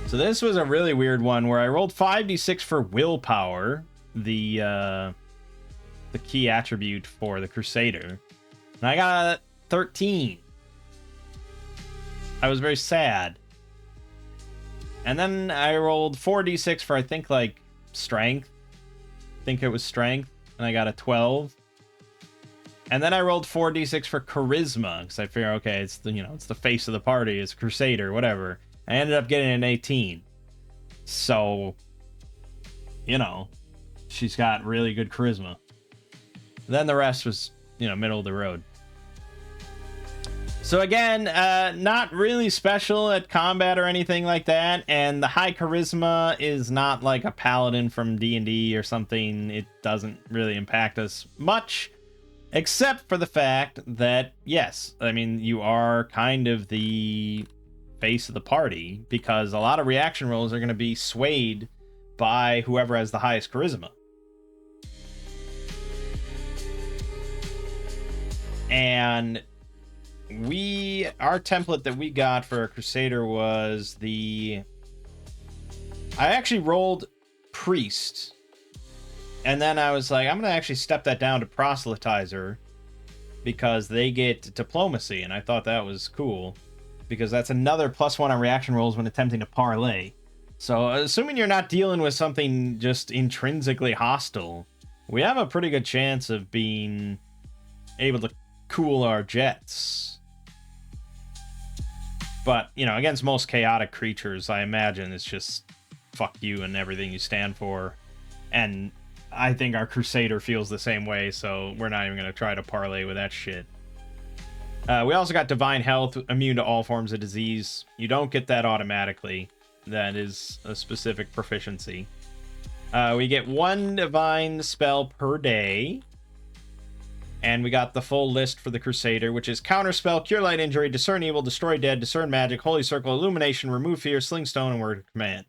So this was a really weird one where I rolled 5d6 for willpower, the key attribute for the Crusader, and I got a 13. I was very sad. And then I rolled 4d6 for, I think, like, strength. I think it was strength, and I got a 12. And then I rolled 4d6 for charisma, because I figure, okay, it's the, it's the face of the party, it's Crusader, whatever. I ended up getting an 18. So, she's got really good charisma. Then the rest was, middle of the road. So again, not really special at combat or anything like that, and the high charisma is not like a paladin from D&D or something. It doesn't really impact us much, except for the fact that, yes, I mean, you are kind of the face of the party, because a lot of reaction rolls are going to be swayed by whoever has the highest charisma. And our template that we got for a Crusader was I actually rolled Priest, and then I was like, I'm gonna actually step that down to Proselytizer, because they get Diplomacy, and I thought that was cool, because that's another +1 on reaction rolls when attempting to parlay. So assuming you're not dealing with something just intrinsically hostile, we have a pretty good chance of being able to cool our jets. But, against most chaotic creatures, I imagine it's just fuck you and everything you stand for. And I think our Crusader feels the same way, so we're not even going to try to parlay with that shit. We also got Divine Health, immune to all forms of disease. You don't get that automatically. That is a specific proficiency. We get 1 divine spell per day. And we got the full list for the Crusader, which is Counterspell, Cure Light Injury, Discern Evil, Destroy Dead, Discern Magic, Holy Circle, Illumination, Remove Fear, Sling Stone, and Word of Command.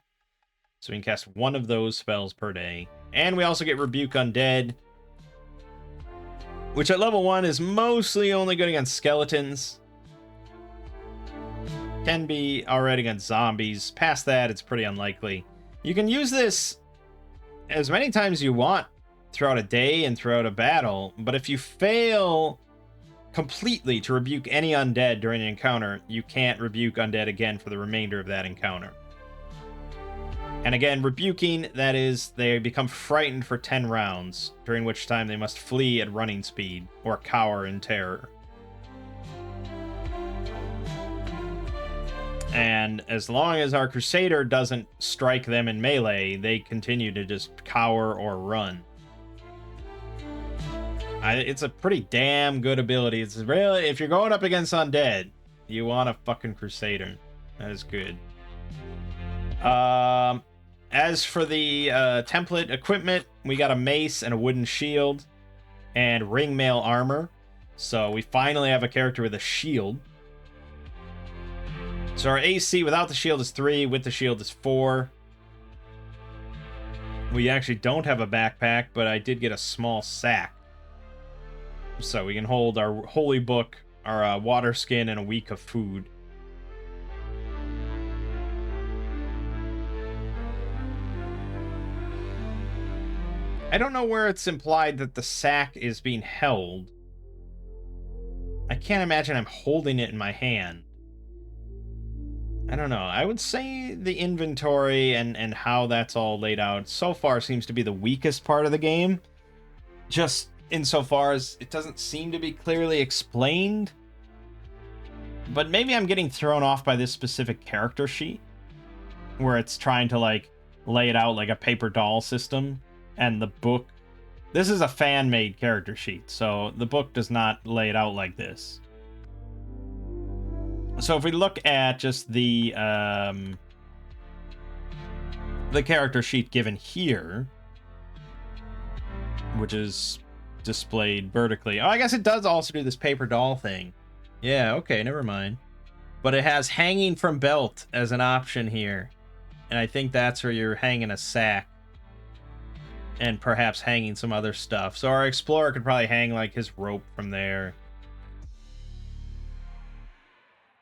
So we can cast 1 of those spells per day. And we also get Rebuke Undead, which at level 1 is mostly only good against skeletons. Can be alright against zombies. Past that, it's pretty unlikely. You can use this as many times as you want throughout a day and throughout a battle, but if you fail completely to rebuke any undead during an encounter, you can't rebuke undead again for the remainder of that encounter. And again, rebuking, that is, they become frightened for 10 rounds, during which time they must flee at running speed or cower in terror. And as long as our Crusader doesn't strike them in melee, they continue to just cower or run. It's a pretty damn good ability. It's really, if you're going up against undead, you want a fucking Crusader. That is good. As for the template equipment, we got a mace and a wooden shield and ringmail armor. So we finally have a character with a shield. So our AC without the shield is 3, with the shield is 4. We actually don't have a backpack, but I did get a small sack. So we can hold our holy book, our water skin, and a week of food. I don't know where it's implied that the sack is being held. I can't imagine I'm holding it in my hand. I don't know. I would say the inventory and how that's all laid out so far seems to be the weakest part of the game. Just insofar as it doesn't seem to be clearly explained. But maybe I'm getting thrown off by this specific character sheet, where it's trying to, like, lay it out like a paper doll system. And the book... This is a fan-made character sheet, so the book does not lay it out like this. So if we look at just the character sheet given here, which is displayed vertically. Oh, I guess it does also do this paper doll thing. Yeah, okay, never mind. But it has hanging from belt as an option here. And I think that's where you're hanging a sack. And perhaps hanging some other stuff. So our explorer could probably hang like his rope from there.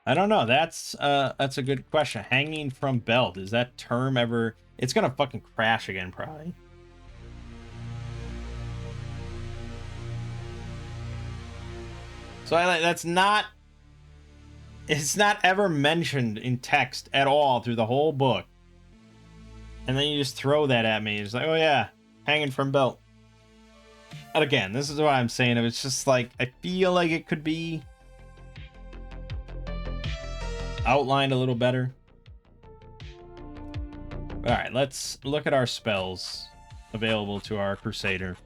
I don't know. That's a good question. Hanging from belt. Is that term ever... It's gonna fucking crash again, probably. So that's not... It's not ever mentioned in text at all through the whole book. And then you just throw that at me. It's like, oh yeah, hanging from belt. And again, this is what I'm saying. It's just like, I feel like it could be outlined a little better. Alright, let's look at our spells available to our Crusader.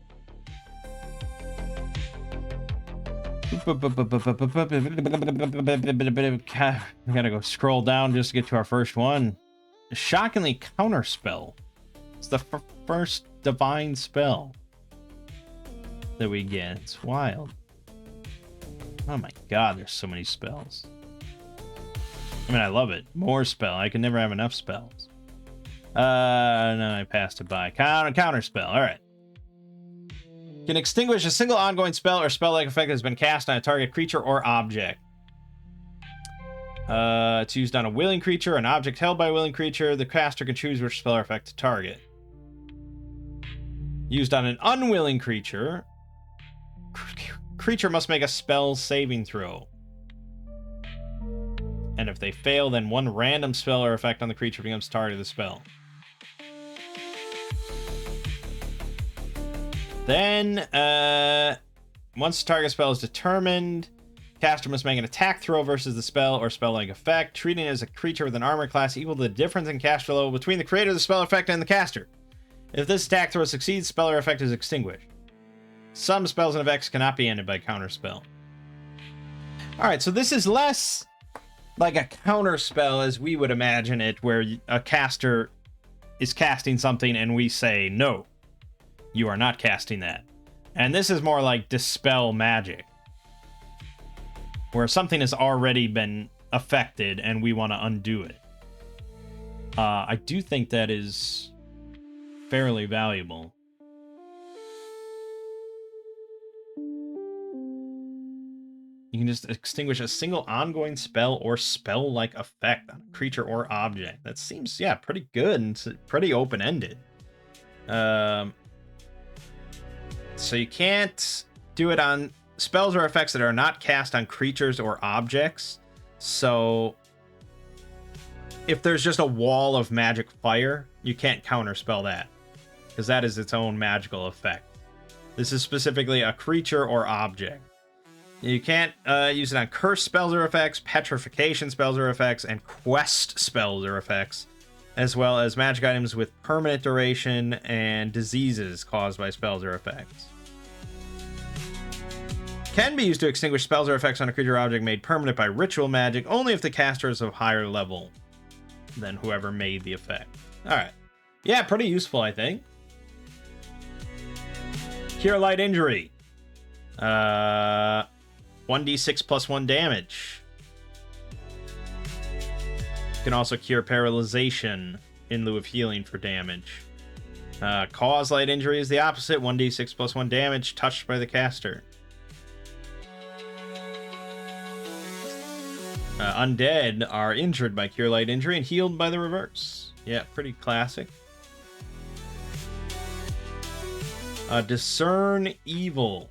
We gotta go scroll down just to get to our first one. A shockingly counter spell. It's the first divine spell that we get. It's wild. Oh my god, there's so many spells. I mean, I love it. More spell. I can never have enough spells. No, I passed it by. Counter spell. All right. Can extinguish a single ongoing spell or spell-like effect that has been cast on a target creature or object. It's used on a willing creature, an object held by a willing creature. The caster can choose which spell or effect to target. Used on an unwilling creature. Creature must make a spell saving throw. And if they fail, then one random spell or effect on the creature becomes target of the spell. Then, once the target spell is determined, caster must make an attack throw versus the spell or spell-like effect, treating it as a creature with an armor class equal to the difference in caster level between the creator of the spell effect and the caster. If this attack throw succeeds, spell or effect is extinguished. Some spells and effects cannot be ended by counter spell. Alright, so this is less like a counter spell as we would imagine it, where a caster is casting something and we say, no, you are not casting that. And this is more like dispel magic, where something has already been affected and we want to undo it. I do think that is fairly valuable. You can just extinguish a single ongoing spell or spell-like effect on a creature or object. That seems, yeah, pretty good and pretty open-ended. So you can't do it on spells or effects that are not cast on creatures or objects. So if there's just a wall of magic fire, you can't counterspell that, because that is its own magical effect. This is specifically a creature or object. You can't use it on curse spells or effects, petrification spells or effects, and quest spells or effects, as well as magic items with permanent duration and diseases caused by spells or effects. Can be used to extinguish spells or effects on a creature or object made permanent by ritual magic, only if the caster is of higher level than whoever made the effect. Alright. Yeah, pretty useful, I think. Cure light injury. 1d6 plus 1 damage. You can also cure paralyzation in lieu of healing for damage. Cause light injury is the opposite. 1d6 plus 1 damage touched by the caster. Undead are injured by cure light injury and healed by the reverse. Yeah, pretty classic. Discern evil.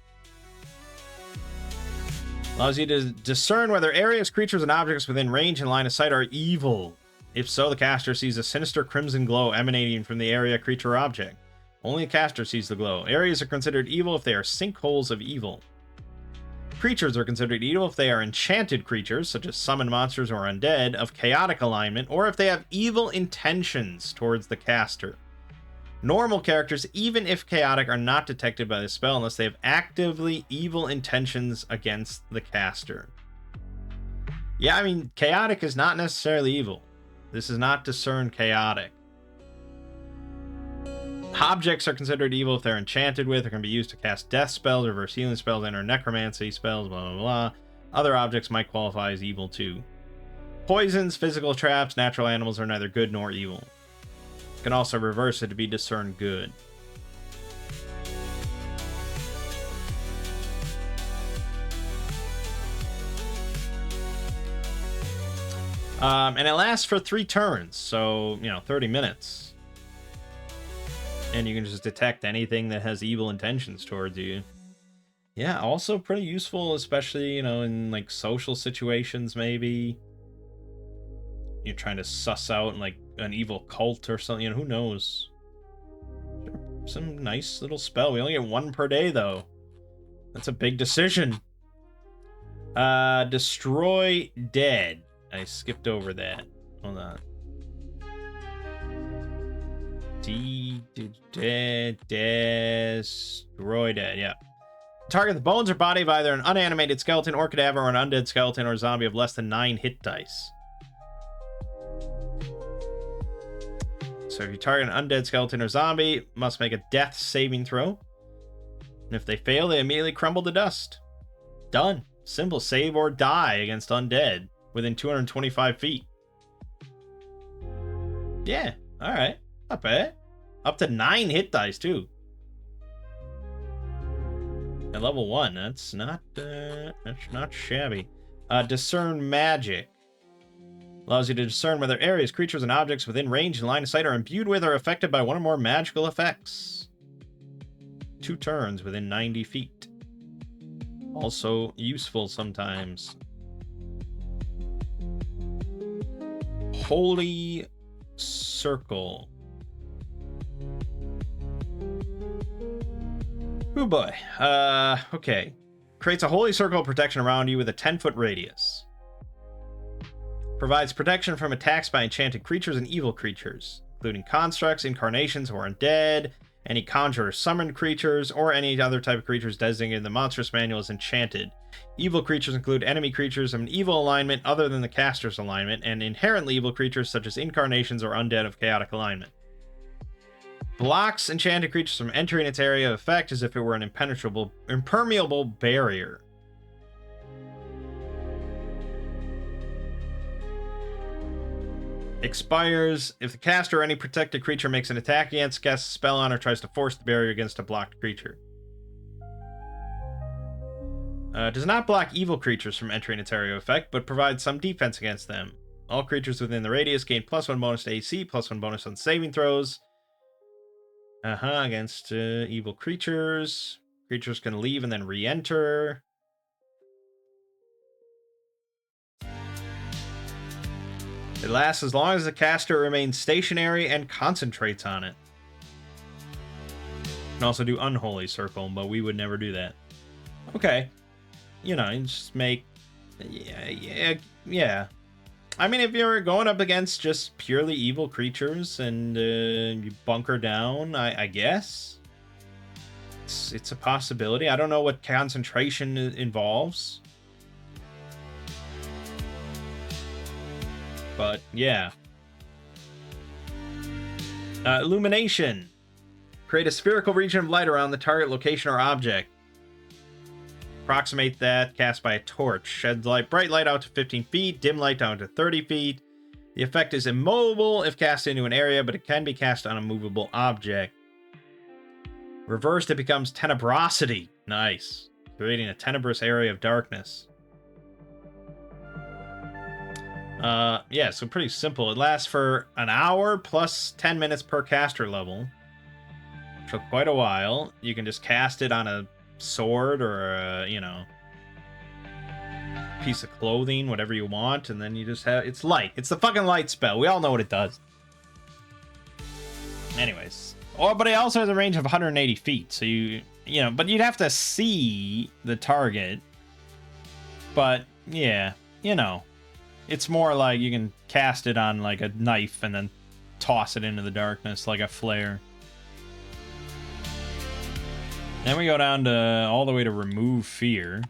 Allows you to discern whether areas, creatures, and objects within range and line of sight are evil. If so, the caster sees a sinister crimson glow emanating from the area, creature, or object. Only the caster sees the glow. Areas are considered evil if they are sinkholes of evil. Creatures are considered evil if they are enchanted creatures, such as summoned monsters or undead, of chaotic alignment, or if they have evil intentions towards the caster. Normal characters, even if chaotic, are not detected by the spell unless they have actively evil intentions against the caster. Yeah, I mean, chaotic is not necessarily evil. This is not discern chaotic. Objects are considered evil if they're enchanted with or can be used to cast death spells, reverse healing spells, enter necromancy spells, blah, blah, blah. Other objects might qualify as evil too. Poisons, physical traps, natural animals are neither good nor evil. You can also reverse it to be discern good. And it lasts for 3 turns, so, 30 minutes. And you can just detect anything that has evil intentions towards you. Yeah, also pretty useful, especially, in, like, social situations, maybe. You're trying to suss out, like, an evil cult or something, who knows? Some nice little spell. We only get 1 per day, though. That's a big decision. Destroy dead. I skipped over that. Hold on. Destroy dead, yeah. Target the bones or body of either an unanimated skeleton or cadaver or an undead skeleton or zombie of less than 9 hit dice. So if you target an undead skeleton or zombie, must make a death saving throw. And if they fail, they immediately crumble to dust. Done. Simple. Save or die against undead within 225 feet. Yeah, alright. Not bad. Up to 9 hit dice, too. At level 1, that's not shabby. Discern magic. Allows you to discern whether areas, creatures, and objects within range and line of sight are imbued with or affected by one or more magical effects. 2 turns within 90 feet. Also useful sometimes. Holy Circle. Oh boy. Okay. Creates a holy circle of protection around you with a 10-foot radius. Provides protection from attacks by enchanted creatures and evil creatures, including constructs, incarnations, or undead, any conjurer summoned creatures, or any other type of creatures designated in the monstrous manual as enchanted. Evil creatures include enemy creatures of an evil alignment other than the caster's alignment, and inherently evil creatures such as incarnations or undead of chaotic alignment. Blocks enchanted creatures from entering its area of effect as if it were an impermeable barrier. Expires if the caster or any protected creature makes an attack against, casts a spell on, or tries to force the barrier against a blocked creature. Does not block evil creatures from entering its area of effect, but provides some defense against them. All creatures within the radius gain +1 bonus to AC, +1 bonus on saving throws. Against evil creatures. Creatures can leave and then re-enter. It lasts as long as the caster remains stationary and concentrates on it. You can also do Unholy Circle, but we would never do that. Okay. You just make... Yeah. I mean, if you're going up against just purely evil creatures and you bunker down, I guess. It's a possibility. I don't know what concentration involves. But, yeah. Illumination. Create a spherical region of light around the target location or object. Approximate that, cast by a torch. Sheds bright light out to 15 feet, dim light down to 30 feet. The effect is immobile if cast into an area, but it can be cast on a movable object. Reversed, it becomes tenebrosity. Nice. Creating a tenebrous area of darkness. Yeah, so pretty simple. It lasts for an hour plus 10 minutes per caster level. So quite a while. You can just cast it on a sword or a, piece of clothing, whatever you want, and then you just have... It's light. It's the fucking light spell. We all know what it does. Anyways. But it also has a range of 180 feet, so but you'd have to see the target. But, yeah, it's more like you can cast it on like a knife and then toss it into the darkness like a flare. Then we go down to all the way to remove fear.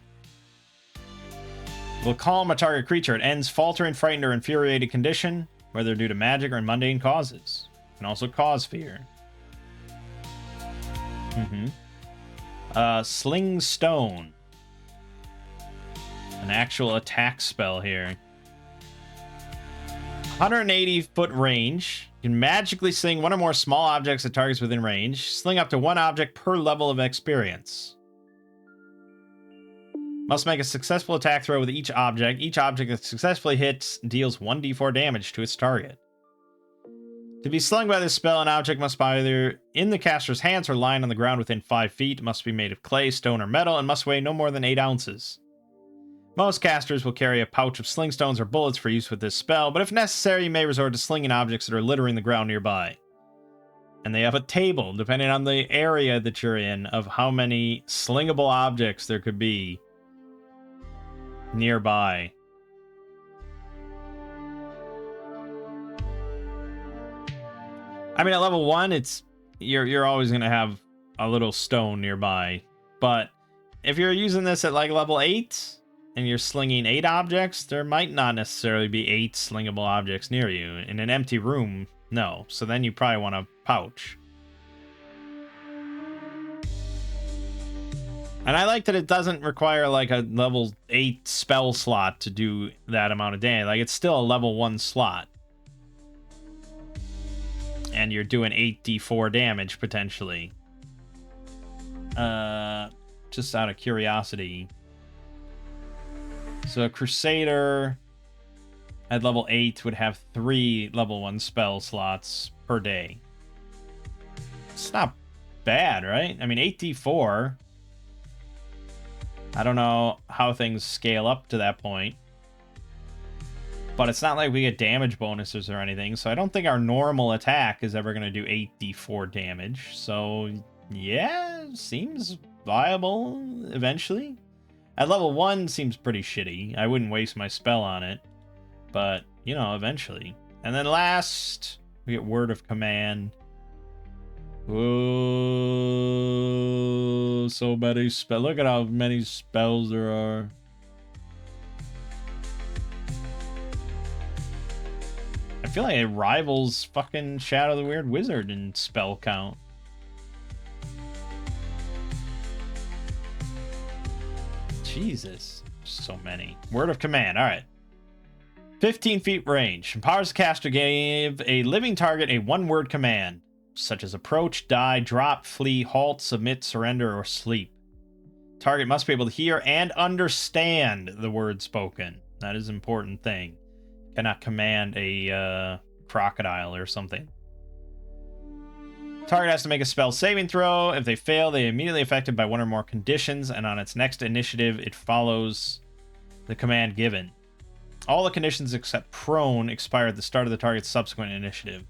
Will calm a target creature. It ends faltering, frightened, or infuriated condition, whether due to magic or mundane causes. It can also cause fear. Sling Stone. An actual attack spell here. 180-foot range. You can magically sling one or more small objects at targets within range. Sling up to one object per level of experience. Must make a successful attack throw with each object. Each object that successfully hits deals 1d4 damage to its target. To be slung by this spell, an object must be either in the caster's hands or lying on the ground within 5 feet. It must be made of clay, stone, or metal, and must weigh no more than 8 ounces. Most casters will carry a pouch of sling stones or bullets for use with this spell, but if necessary, you may resort to slinging objects that are littering the ground nearby. And they have a table, depending on the area that you're in, of how many slingable objects there could be nearby. I mean, at level 1, you're always going to have a little stone nearby. But if you're using this at like level 8 and you're slinging 8 objects, there might not necessarily be 8 slingable objects near you. In an empty room, no. So then you probably want a pouch. And I like that it doesn't require like a level 8 spell slot to do that amount of damage. Like, it's still a level 1 slot. And you're doing 8d4 damage, potentially. Just out of curiosity. So a Crusader at level 8 would have 3 level 1 spell slots per day. It's not bad, right? I mean, 8d4. I don't know how things scale up to that point. But it's not like we get damage bonuses or anything, so I don't think our normal attack is ever going to do 8d4 damage. So, yeah, seems viable eventually. At level 1 seems pretty shitty. I wouldn't waste my spell on it. But, you know, eventually. And then last, we get Word of Command. Oh, so many spells. Look at how many spells there are. I feel like it rivals fucking Shadow the Weird Wizard in spell count. Jesus. So many. Word of Command. All right. 15 feet range. Empowers the caster to give a living target a one-word command, such as approach, die, drop, flee, halt, submit, surrender, or sleep. Target must be able to hear and understand the word spoken. That is an important thing. Cannot command a crocodile or something. Target has to make a spell saving throw. If they fail, they are immediately affected by one or more conditions, and on its next initiative, it follows the command given. All the conditions except prone expire at the start of the target's subsequent initiative.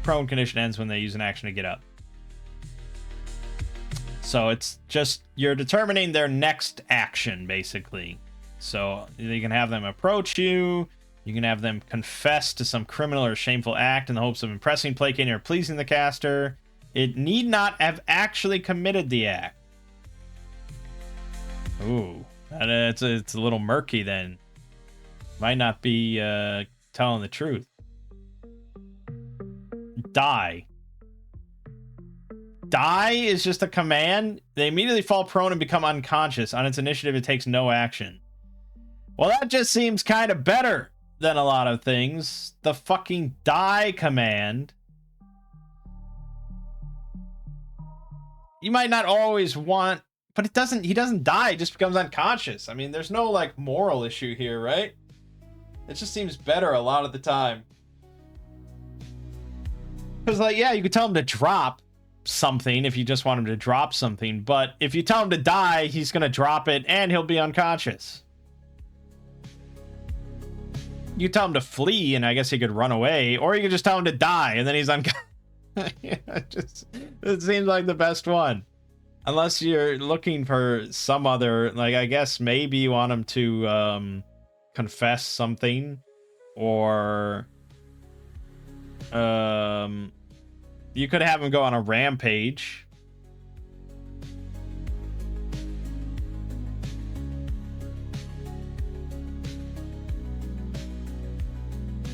Prone condition ends when they use an action to get up. So it's just, you're determining their next action, basically. So you can have them approach you. You can have them confess to some criminal or shameful act in the hopes of impressing, placating, or pleasing the caster. It need not have actually committed the act. Ooh, it's a little murky then. Might not be telling the truth. Die. Die is just a command. They immediately fall prone and become unconscious. On its initiative, it takes no action. Well, that just seems kind of better than a lot of things. The fucking die command. You might not always want, but he doesn't die, he just becomes unconscious. I mean, there's no like moral issue here, right? It just seems better a lot of the time. Because like, yeah, you could tell him to drop something if you just want him to drop something, but if you tell him to die, he's going to drop it and he'll be unconscious. You tell him to flee, and I guess he could run away, or you could just tell him to die, and then he's unconscious. Yeah, it seems like the best one. Unless you're looking for some other, like, I guess maybe you want him to confess something, or you could have him go on a rampage.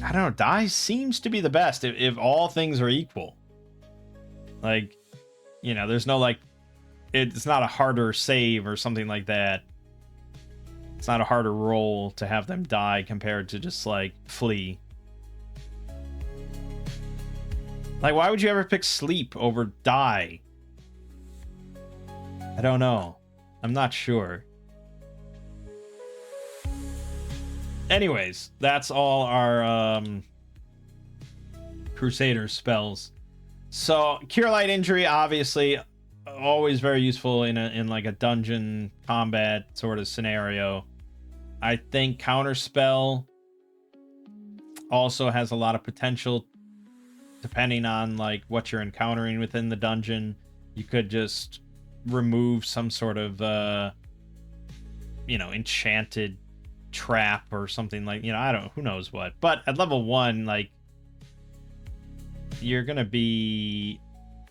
I don't know, die seems to be the best if all things are equal. Like, you know, there's no like, it's not a harder save or something like that. It's not a harder roll to have them die compared to just like flee. Like, why would you ever pick sleep over die? I don't know. I'm not sure. Anyways, that's all our Crusader spells. So Cure Light Injury, obviously, always very useful in like a dungeon combat sort of scenario. I think Counterspell also has a lot of potential depending on like what you're encountering within the dungeon. You could just remove some sort of enchanted trap or something, like, I don't, who knows what. But at level 1, like, you're gonna be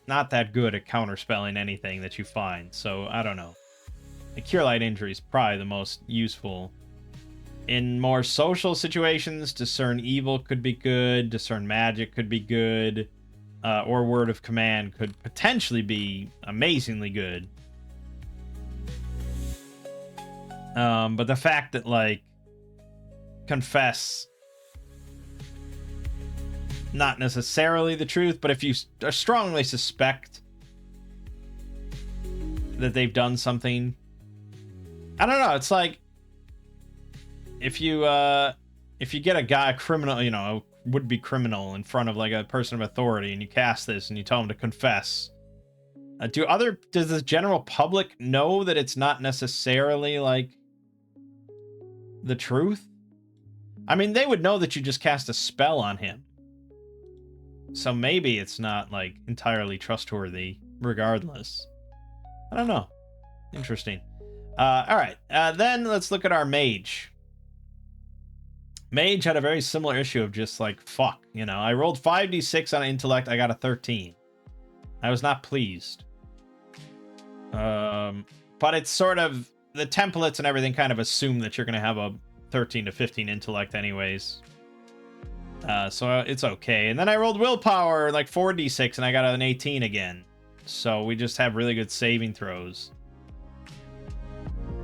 not that good at counterspelling anything that you find. So I don't know. The Cure Light Injury is probably the most useful. In more social situations, Discern Evil could be good, Discern Magic could be good, or Word of Command could potentially be amazingly good. But the fact that, like, Confess, not necessarily the truth, but if you strongly suspect that they've done something, I don't know, it's like, if you get a criminal, a would-be criminal in front of like a person of authority, and you cast this and you tell them to confess, does the general public know that it's not necessarily like the truth? I mean, they would know that you just cast a spell on him, so maybe it's not like entirely trustworthy regardless. I don't know. Interesting. All right, then let's look at our mage. Mage had a very similar issue of just like, fuck, I rolled 5d6 on intellect, I got a 13. I was not pleased. But it's sort of, the templates and everything kind of assume that you're going to have a 13 to 15 intellect anyways. So it's okay. And then I rolled willpower, like 4d6, and I got an 18 again. So we just have really good saving throws.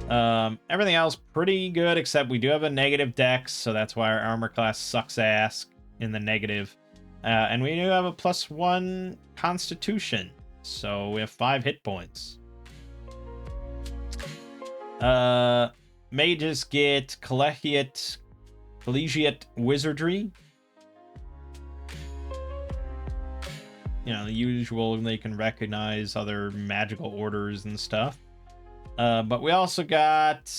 Everything else pretty good, except we do have a negative dex, so that's why our armor class sucks ass in the negative. And we do have a +1 constitution, so we have 5 hit points. Mages get collegiate wizardry. The usual, they can recognize other magical orders and stuff. But we also got,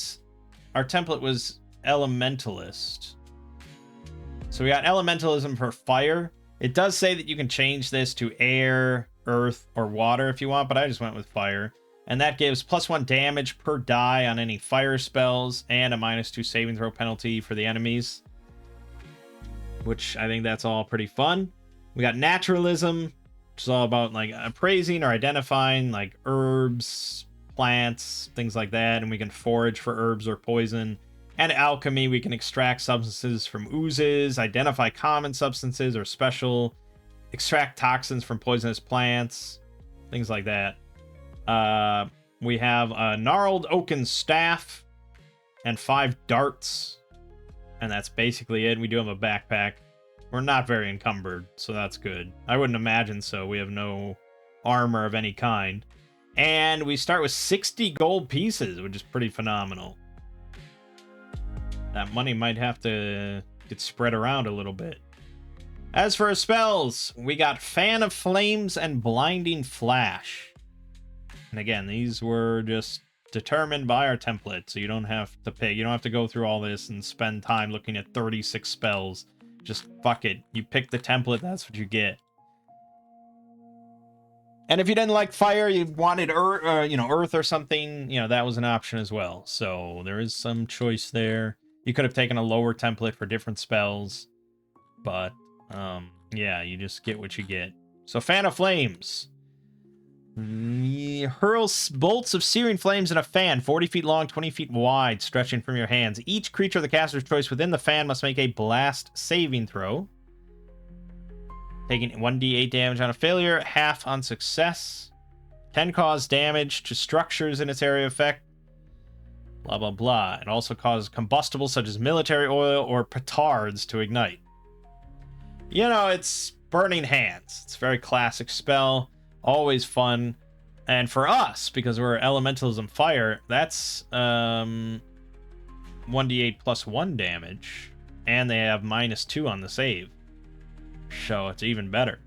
our template was Elementalist. So we got Elementalism for fire. It does say that you can change this to air, earth, or water if you want, but I just went with fire. And that gives +1 damage per die on any fire spells, and a -2 saving throw penalty for the enemies, which I think that's all pretty fun. We got Naturalism, which is all about like appraising or identifying like herbs, plants, things like that, and we can forage for herbs or poison. And Alchemy, we can extract substances from oozes, identify common substances or special, extract toxins from poisonous plants, things like that. We have a gnarled oaken staff and 5 darts, and that's basically it. We do have a backpack. We're not very encumbered, so that's good. I wouldn't imagine so. We have no armor of any kind. And we start with 60 gold pieces, which is pretty phenomenal. That money might have to get spread around a little bit. As for our spells, we got Fan of Flames and Blinding Flash. And again, these were just determined by our template, so you don't have to pick. You don't have to go through all this and spend time looking at 36 spells. Just fuck it. You pick the template, that's what you get. And if you didn't like fire, you wanted earth or something, that was an option as well. So there is some choice there. You could have taken a lower template for different spells, but yeah, you just get what you get. So Fan of Flames. Hurls bolts of searing flames in a fan, 40 feet long, 20 feet wide, stretching from your hands. Each creature of the caster's choice within the fan must make a blast saving throw, taking 1d8 damage on a failure, half on success. Can cause damage to structures in its area of effect. Blah, blah, blah. It also causes combustibles such as military oil or petards to ignite. It's Burning Hands. It's a very classic spell. Always fun. And for us, because we're Elementalism Fire, that's 1d8 plus 1 damage, and they have -2 on the save. So it's even better.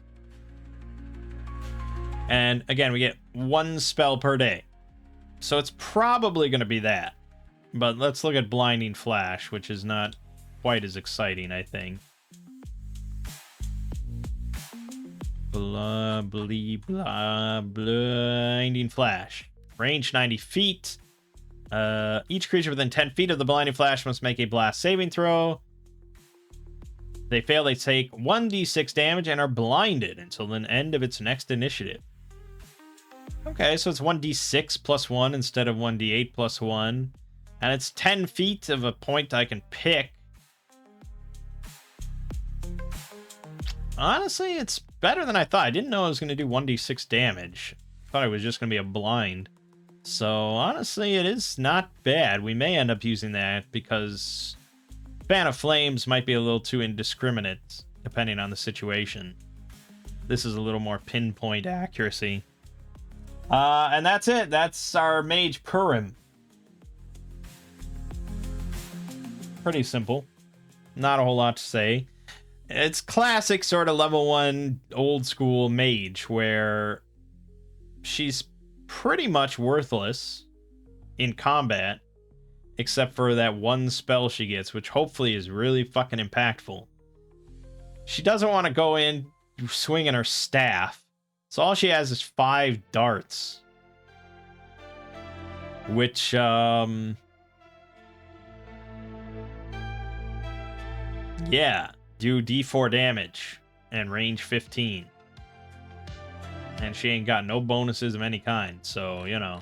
And again, we get 1 spell per day. So it's probably going to be that. But let's look at Blinding Flash, which is not quite as exciting, I think. Blah, blah, blah, Blinding Flash. Range 90 feet. Each creature within 10 feet of the Blinding Flash must make a blast saving throw. They fail, they take 1d6 damage and are blinded until the end of its next initiative. Okay, so it's 1d6 plus 1 instead of 1d8 plus 1. And it's 10 feet of a point I can pick. Honestly, it's better than I thought. I didn't know I was going to do 1d6 damage. I thought it was just going to be a blind. So, honestly, it is not bad. We may end up using that because Fan of Flames might be a little too indiscriminate, depending on the situation. This is a little more pinpoint accuracy. And that's it. That's our Mage Purim. Pretty simple. Not a whole lot to say. It's classic sort of level 1 old school mage where she's pretty much worthless in combat except for that one spell she gets, which hopefully is really fucking impactful. She doesn't want to go in swinging her staff, so all she has is 5 darts, which yeah, do D4 damage and range 15. And she ain't got no bonuses of any kind, so, you know.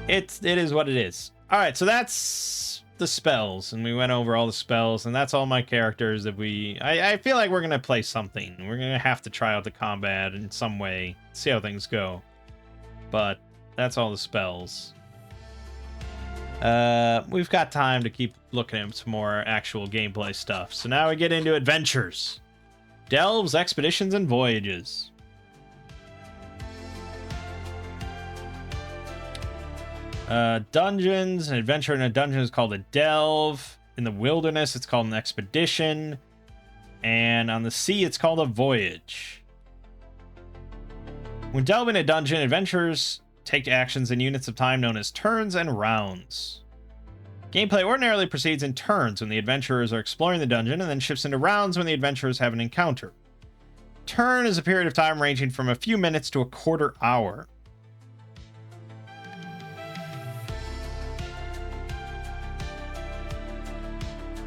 It is what it is. Alright, so that's the spells, and we went over all the spells, and that's all my characters that I feel like we're gonna play something. We're gonna have to try out the combat in some way, see how things go. But that's all the spells. We've got time to keep looking at some more actual gameplay stuff. So now we get into adventures. Delves, expeditions, and voyages. Dungeons. An adventure in a dungeon is called a delve. In the wilderness, it's called an expedition. And on the sea, it's called a voyage. When delving a dungeon, adventurers take actions in units of time known as turns and rounds. Gameplay ordinarily proceeds in turns when the adventurers are exploring the dungeon, and then shifts into rounds when the adventurers have an encounter. Turn is a period of time ranging from a few minutes to a quarter hour.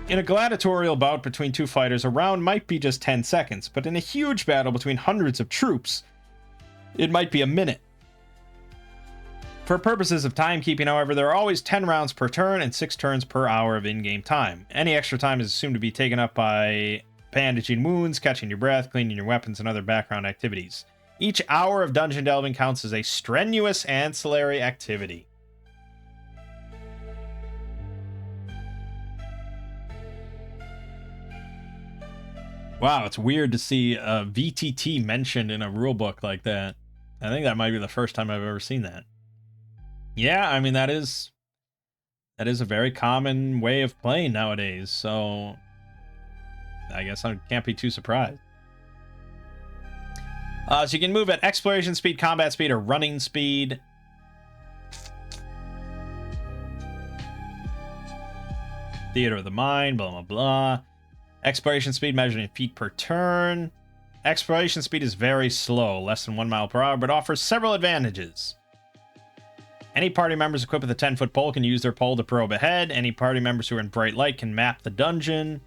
In a gladiatorial bout between two fighters, a round might be just 10 seconds, but in a huge battle between hundreds of troops, it might be a minute. For purposes of timekeeping, however, there are always 10 rounds per turn and 6 turns per hour of in-game time. Any extra time is assumed to be taken up by bandaging wounds, catching your breath, cleaning your weapons, and other background activities. Each hour of dungeon delving counts as a strenuous ancillary activity. Wow, it's weird to see a VTT mentioned in a rulebook like that. I think that might be the first time I've ever seen that. Yeah, I mean, that is a very common way of playing nowadays, so I guess I can't be too surprised. So you can move at exploration speed, combat speed, or running speed. Theater of the mind, blah, blah, blah. Exploration speed measured in feet per turn. Exploration speed is very slow, less than 1 mile per hour, but offers several advantages. Any party members equipped with a 10-foot pole can use their pole to probe ahead. Any party members who are in bright light can map the dungeon.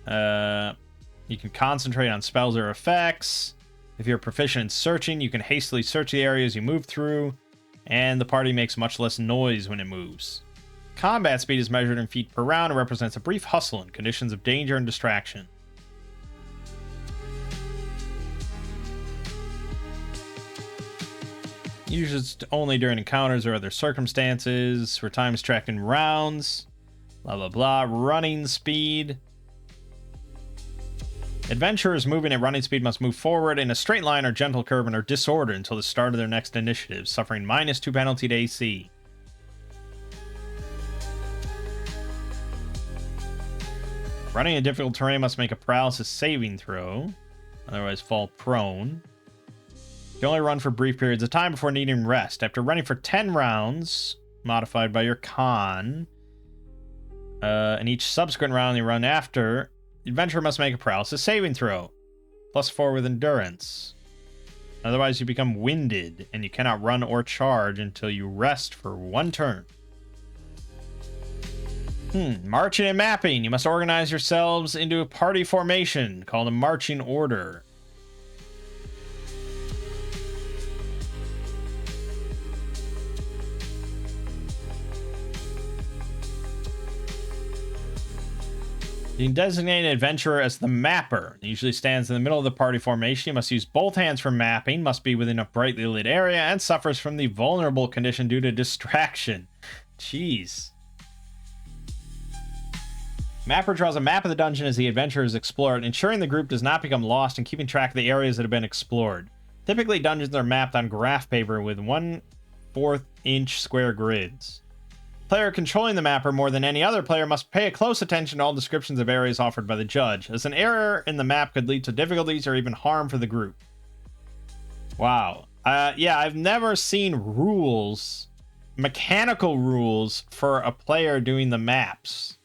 You can concentrate on spells or effects. If you're proficient in searching, you can hastily search the areas you move through, and the party makes much less noise when it moves. Combat speed is measured in feet per round and represents a brief hustle in conditions of danger and distraction. Used only during encounters or other circumstances, where time is tracked in rounds. Blah, blah, blah. Running speed. Adventurers moving at running speed must move forward in a straight line or gentle curve and are disordered until the start of their next initiative, suffering -2 penalty to AC. Running in difficult terrain must make a paralysis saving throw, otherwise fall prone. You can only run for brief periods of time before needing rest. After running for 10 rounds, modified by your con, and each subsequent round you run after, the adventurer must make a paralysis saving throw. +4 with endurance. Otherwise, you become winded, and you cannot run or charge until you rest for 1 turn. Marching and mapping. You must organize yourselves into a party formation called a marching order. You can designate an adventurer as the mapper. He usually stands in the middle of the party formation. You must use both hands for mapping, must be within a brightly lit area, and suffers from the vulnerable condition due to distraction. Jeez. Mapper draws a map of the dungeon as the adventurers explore it, ensuring the group does not become lost and keeping track of the areas that have been explored. Typically, dungeons are mapped on graph paper with 1/4 inch square grids. Player controlling the mapper more than any other player must pay close attention to all descriptions of areas offered by the judge, as an error in the map could lead to difficulties or even harm for the group. Wow. Yeah, I've never seen rules, mechanical rules, for a player doing the maps.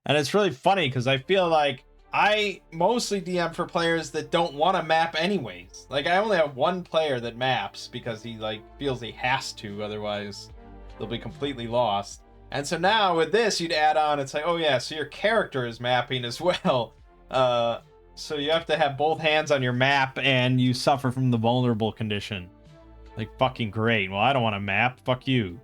And it's really funny because I feel like I mostly DM for players that don't want to map anyways. Like, I only have one player that maps because he, like, feels he has to, otherwise they'll be completely lost. And so now with this, you'd add on, it's like, oh yeah, so your character is mapping as well. So you have to have both hands on your map and you suffer from the vulnerable condition. Like, fucking great. Well, I don't want to map. Fuck you.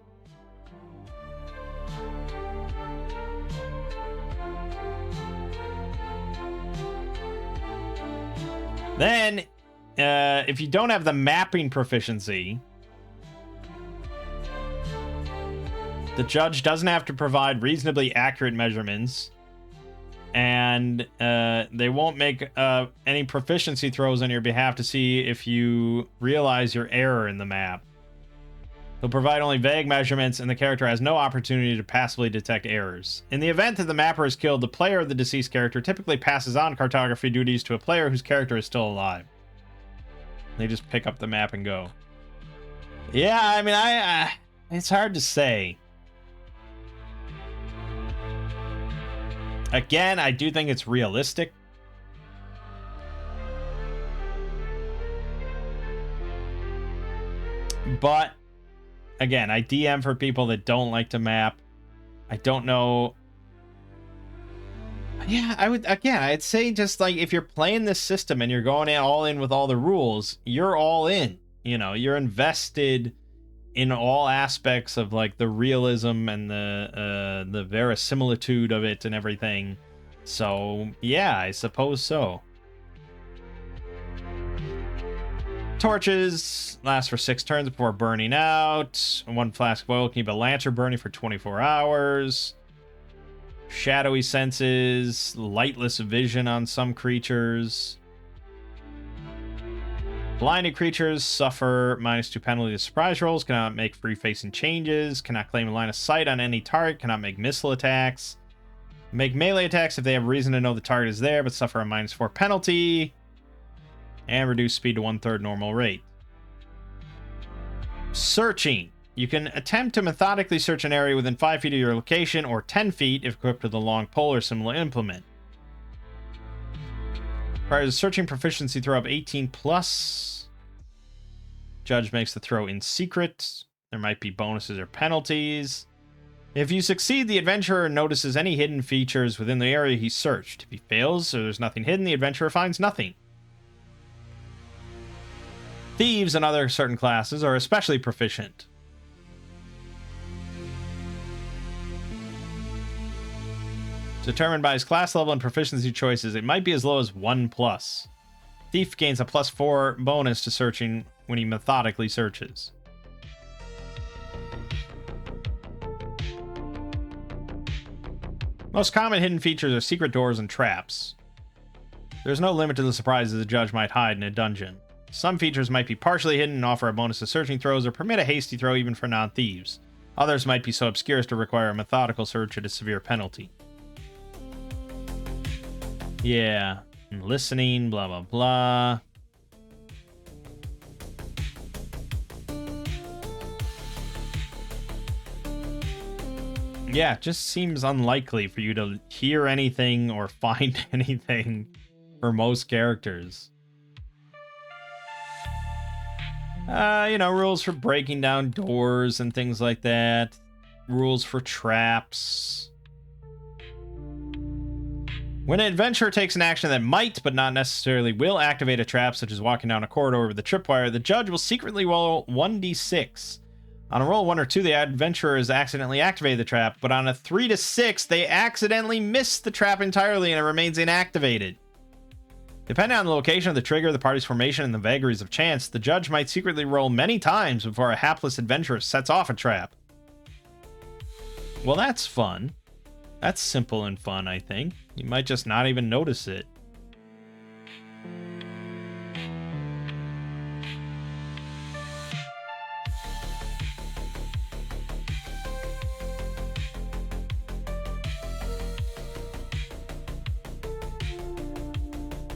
Then, if you don't have the mapping proficiency, the judge doesn't have to provide reasonably accurate measurements, and they won't make any proficiency throws on your behalf to see if you realize your error in the map. They'll provide only vague measurements, and the character has no opportunity to passively detect errors. In the event that the mapper is killed, the player of the deceased character typically passes on cartography duties to a player whose character is still alive. They just pick up the map and go. Yeah, I mean, it's hard to say. Again, I do think it's realistic. But again, I DM for people that don't like to map. I don't know. Yeah, I'd say just like if you're playing this system and you're going all in with all the rules, you're all in. You know, you're invested in all aspects of like the realism and the verisimilitude of it and everything. So yeah, I suppose so. Torches last for 6 turns before burning out. 1 flask of oil can keep a lantern burning for 24 hours. Shadowy senses, lightless vision on some creatures. Blinded creatures suffer -2 penalty to surprise rolls, cannot make free-facing changes, cannot claim a line of sight on any target, cannot make missile attacks. Make melee attacks if they have reason to know the target is there, but suffer a -4 penalty. And reduce speed to 1/3 normal rate. Searching. You can attempt to methodically search an area within 5 feet of your location, or 10 feet if equipped with a long pole or similar implement. Requires a searching proficiency throw of 18+. Judge makes the throw in secret. There might be bonuses or penalties. If you succeed, the adventurer notices any hidden features within the area he searched. If he fails or there's nothing hidden, the adventurer finds nothing. Thieves and other certain classes are especially proficient. Determined by his class level and proficiency choices, it might be as low as 1+. Thief gains a +4 bonus to searching when he methodically searches. Most common hidden features are secret doors and traps. There's no limit to the surprises the judge might hide in a dungeon. Some features might be partially hidden and offer a bonus to searching throws or permit a hasty throw even for non-thieves. Others might be so obscure as to require a methodical search at a severe penalty. Yeah, and listening, blah, blah, blah. Yeah, it just seems unlikely for you to hear anything or find anything for most characters. Rules for breaking down doors and things like that. Rules for traps. When an adventurer takes an action that might, but not necessarily will, activate a trap, such as walking down a corridor with a tripwire, the judge will secretly roll 1d6. On a roll 1 or 2, the adventurer has accidentally activated the trap, but on a 3 to 6, they accidentally miss the trap entirely and it remains inactivated. Depending on the location of the trigger, the party's formation, and the vagaries of chance, the judge might secretly roll many times before a hapless adventurer sets off a trap. Well, that's fun. That's simple and fun, I think. You might just not even notice it.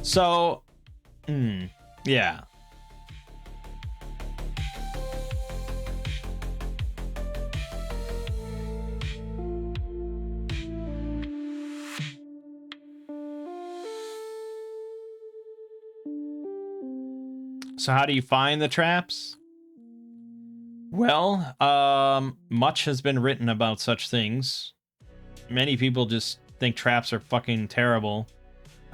So, yeah. So how do you find the traps? Well, much has been written about such things. Many people just think traps are fucking terrible.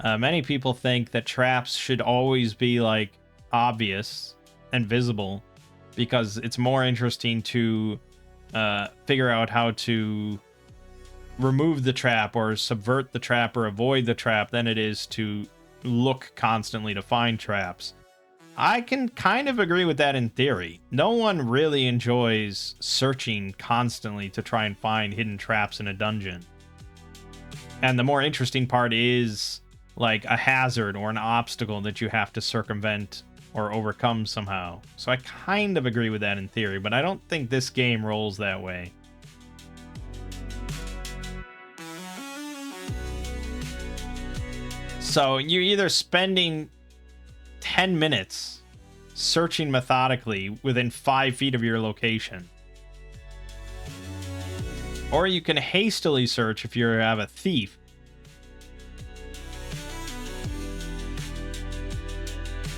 Many people think that traps should always be, like, obvious and visible because it's more interesting to figure out how to remove the trap or subvert the trap or avoid the trap than it is to look constantly to find traps. I can kind of agree with that in theory. No one really enjoys searching constantly to try and find hidden traps in a dungeon. And the more interesting part is, like, a hazard or an obstacle that you have to circumvent or overcome somehow. So I kind of agree with that in theory, but I don't think this game rolls that way. So you're either spending 10 minutes searching methodically within 5 feet of your location, or you can hastily search if you have a thief.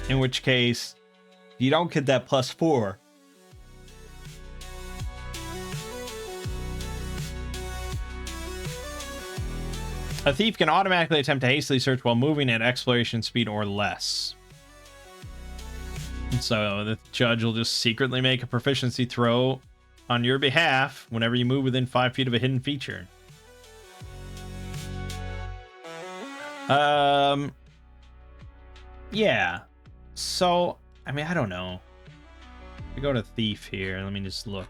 In which case, you don't get that +4. A thief can automatically attempt to hastily search while moving at exploration speed or less. So the judge will just secretly make a proficiency throw on your behalf whenever you move within 5 feet of a hidden feature. Yeah. So, I mean, I don't know. We go to thief here. Let me just look.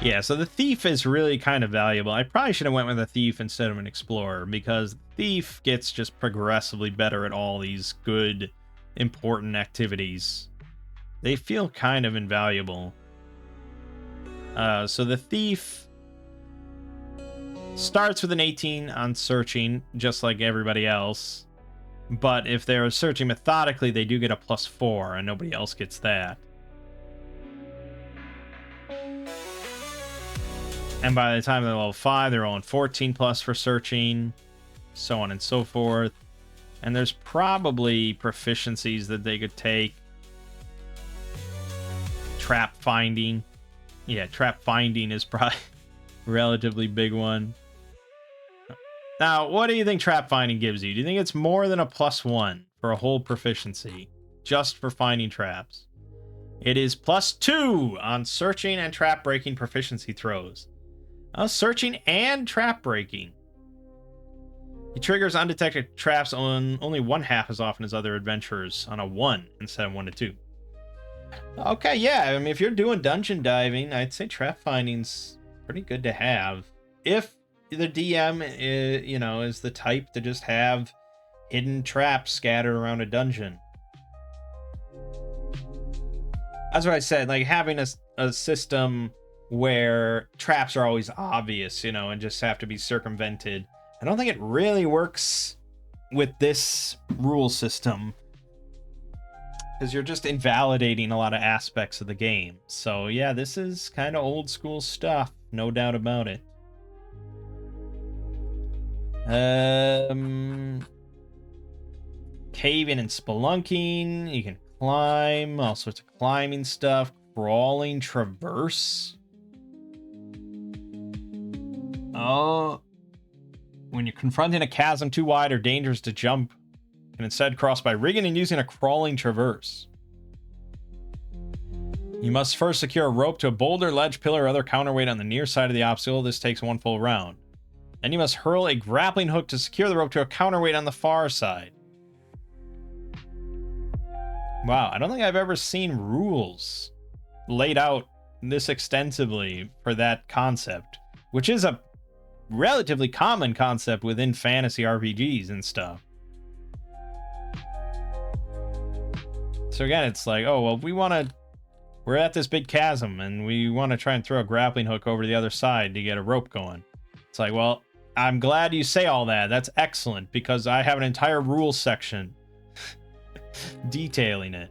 Yeah, so the thief is really kind of valuable. I probably should have went with a thief instead of an explorer, because thief gets just progressively better at all these good, important activities. They feel kind of invaluable. So the thief starts with an 18 on searching, just like everybody else. But if they're searching methodically, they do get a +4, and nobody else gets that. And by the time they're level 5, they're rolling 14 plus for searching, so on and so forth. And there's probably proficiencies that they could take. Trap finding. Yeah, trap finding is probably a relatively big one. Now, what do you think trap finding gives you? Do you think it's more than a +1 for a whole proficiency, just for finding traps? It is +2 on searching and trap breaking proficiency throws. Searching and trap breaking. He triggers undetected traps on only 1/2 as often as other adventurers on a 1 instead of 1 to 2. Okay, yeah, I mean, if you're doing dungeon diving, I'd say trap finding's pretty good to have. If the DM is the type to just have hidden traps scattered around a dungeon. That's what I said, like having a system where traps are always obvious, and just have to be circumvented. I don't think it really works with this rule system, because you're just invalidating a lot of aspects of the game. So yeah, this is kind of old school stuff, no doubt about it. Caving and spelunking. You can climb, all sorts of climbing stuff. Crawling traverse. Oh, when you're confronting a chasm too wide or dangerous to jump, you can instead cross by rigging and using a crawling traverse. You must first secure a rope to a boulder, ledge, pillar, or other counterweight on the near side of the obstacle. This takes one full round. Then you must hurl a grappling hook to secure the rope to a counterweight on the far side. Wow, I don't think I've ever seen rules laid out this extensively for that concept, which is a relatively common concept within fantasy RPGs and stuff. So again, it's like, oh, well, we're at this big chasm and we want to try and throw a grappling hook over to the other side to get a rope going. It's like, well, I'm glad you say all that. That's excellent, because I have an entire rules section detailing it.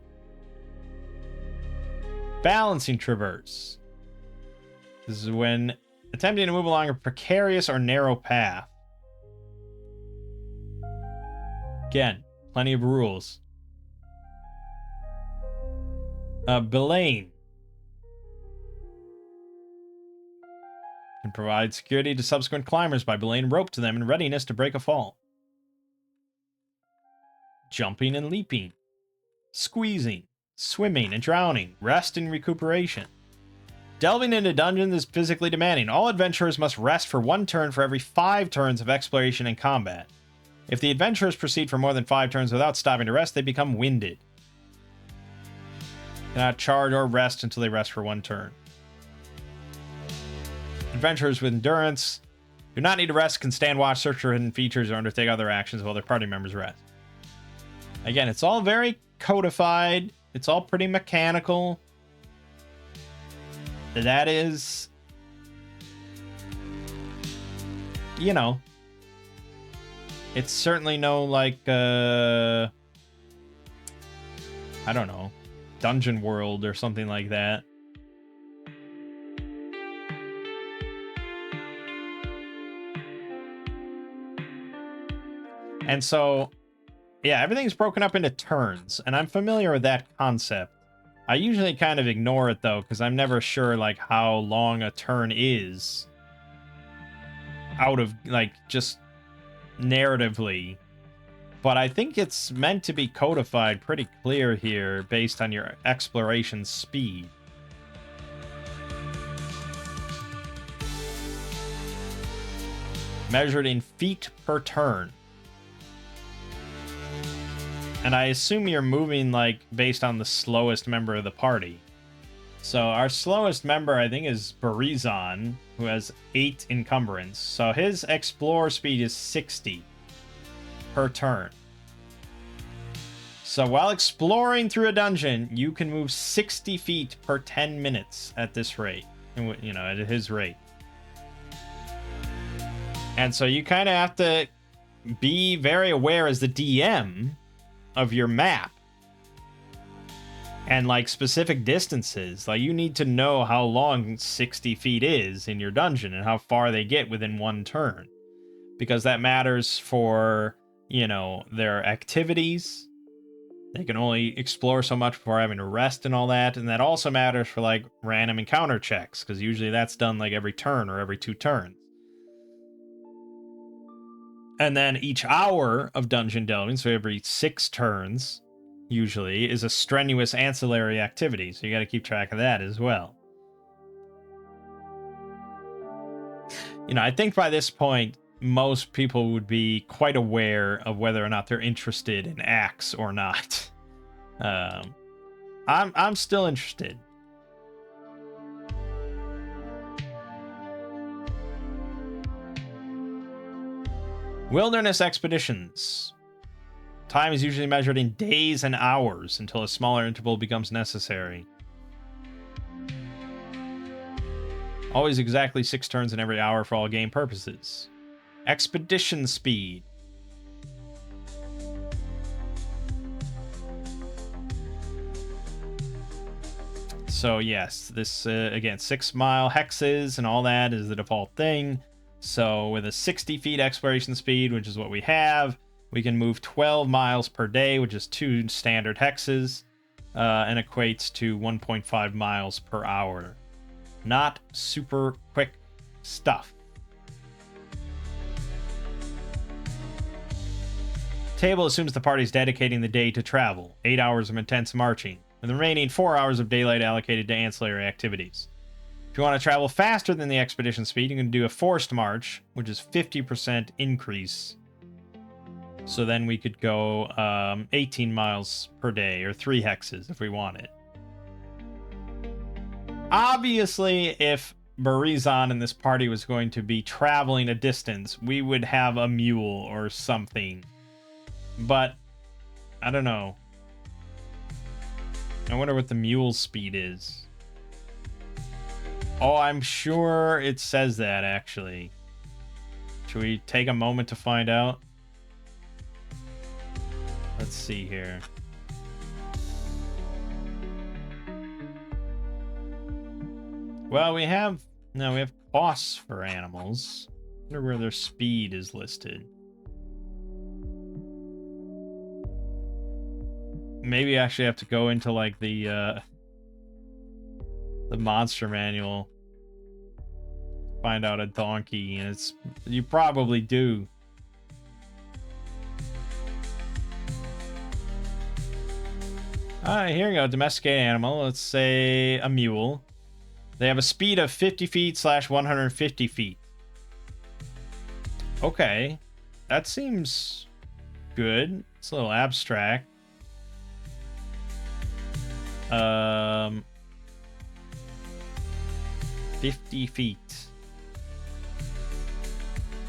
Balancing traverse. This is when attempting to move along a precarious or narrow path. Again, plenty of rules. Belaying. Can provide security to subsequent climbers by belaying rope to them in readiness to break a fall. Jumping and leaping. Squeezing. Swimming and drowning. Rest and recuperation. Delving into dungeons is physically demanding. All adventurers must rest for 1 turn for every 5 turns of exploration and combat. If the adventurers proceed for more than 5 turns without stopping to rest, they become winded. Cannot charge or rest until they rest for 1 turn. Adventurers with endurance do not need to rest, can stand watch, search for hidden features, or undertake other actions while their party members rest. Again, it's all very codified. It's all pretty mechanical. That is, it's certainly no, like, I don't know, Dungeon World or something like that. And so, yeah, everything's broken up into turns, and I'm familiar with that concept. I usually kind of ignore it, though, because I'm never sure, like, how long a turn is out of, like, just narratively. But I think it's meant to be codified pretty clear here based on your exploration speed. Measured in feet per turn. And I assume you're moving, like, based on the slowest member of the party. So our slowest member, I think, is Barizon, who has 8 encumbrance. So his explore speed is 60 per turn. So while exploring through a dungeon, you can move 60 feet per 10 minutes at this rate. At his rate. And so you kind of have to be very aware as the DM of your map and, like, specific distances. Like, you need to know how long 60 feet is in your dungeon and how far they get within 1 turn, because that matters for, their activities. They can only explore so much before having to rest and all that. And that also matters for, like, random encounter checks, because usually that's done, like, every turn or every 2 turns. And then each hour of dungeon delving, so every 6 turns, usually, is a strenuous ancillary activity. So you got to keep track of that as well. I think by this point, most people would be quite aware of whether or not they're interested in Axe or not. I'm still interested. Wilderness expeditions. Time is usually measured in days and hours until a smaller interval becomes necessary. Always exactly 6 turns in every hour for all game purposes. Expedition speed. So yes, this, again, 6-mile hexes and all that is the default thing. So with a 60 feet exploration speed, which is what we have, we can move 12 miles per day, which is 2 standard hexes, and equates to 1.5 miles per hour. Not super quick stuff. Table assumes the party is dedicating the day to travel, 8 hours of intense marching, and the remaining 4 hours of daylight allocated to ancillary activities. If you want to travel faster than the expedition speed, you can do a forced march, which is 50% increase. So then we could go 18 miles per day, or 3 hexes if we wanted. Obviously, if Barizon and this party was going to be traveling a distance, we would have a mule or something. But, I don't know. I wonder what the mule speed is. Oh, I'm sure it says that, actually. Should we take a moment to find out? Let's see here. Well, we have costs for animals. I wonder where their speed is listed. Maybe I actually have to go into like the monster manual. Find out a donkey, and it's, you probably do. Alright, here we go. Domesticated animal. Let's say a mule. They have a speed of 50 feet / 150 feet. Okay. That seems good. It's a little abstract. 50 feet.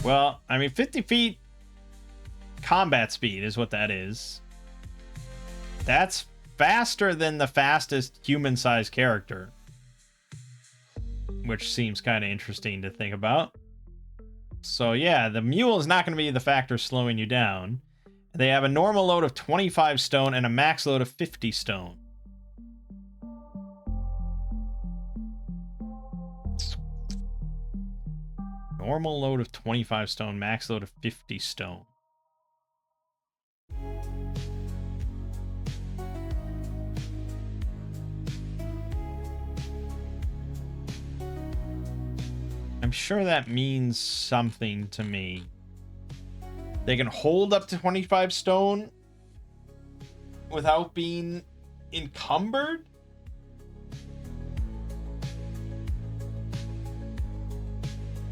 Well, I mean, 50 feet combat speed is what that is. That's faster than the fastest human-sized character, which seems kind of interesting to think about. So yeah, the mule is not going to be the factor slowing you down. They have a normal load of 25 stone and a max load of 50 stone. Normal load of 25 stone, max load of 50 stone. I'm sure that means something to me. They can hold up to 25 stone without being encumbered?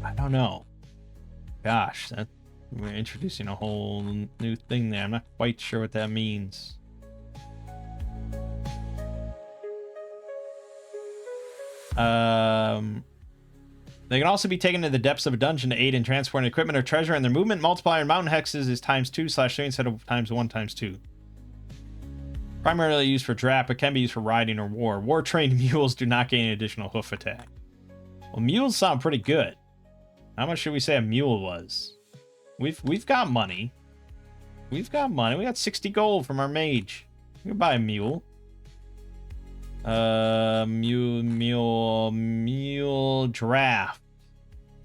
I don't know. Gosh, that we're introducing a whole new thing there. I'm not quite sure what that means. They can also be taken to the depths of a dungeon to aid in transporting equipment or treasure, and their movement multiplier in mountain hexes is ×2/3 instead of ×1 ×2. Primarily used for draft, but can be used for riding or war. War-trained mules do not gain an additional hoof attack. Well, mules sound pretty good. How much should we say a mule was? We've got money. We've got money. We got 60 gold from our mage. We can buy a mule. Mule draft.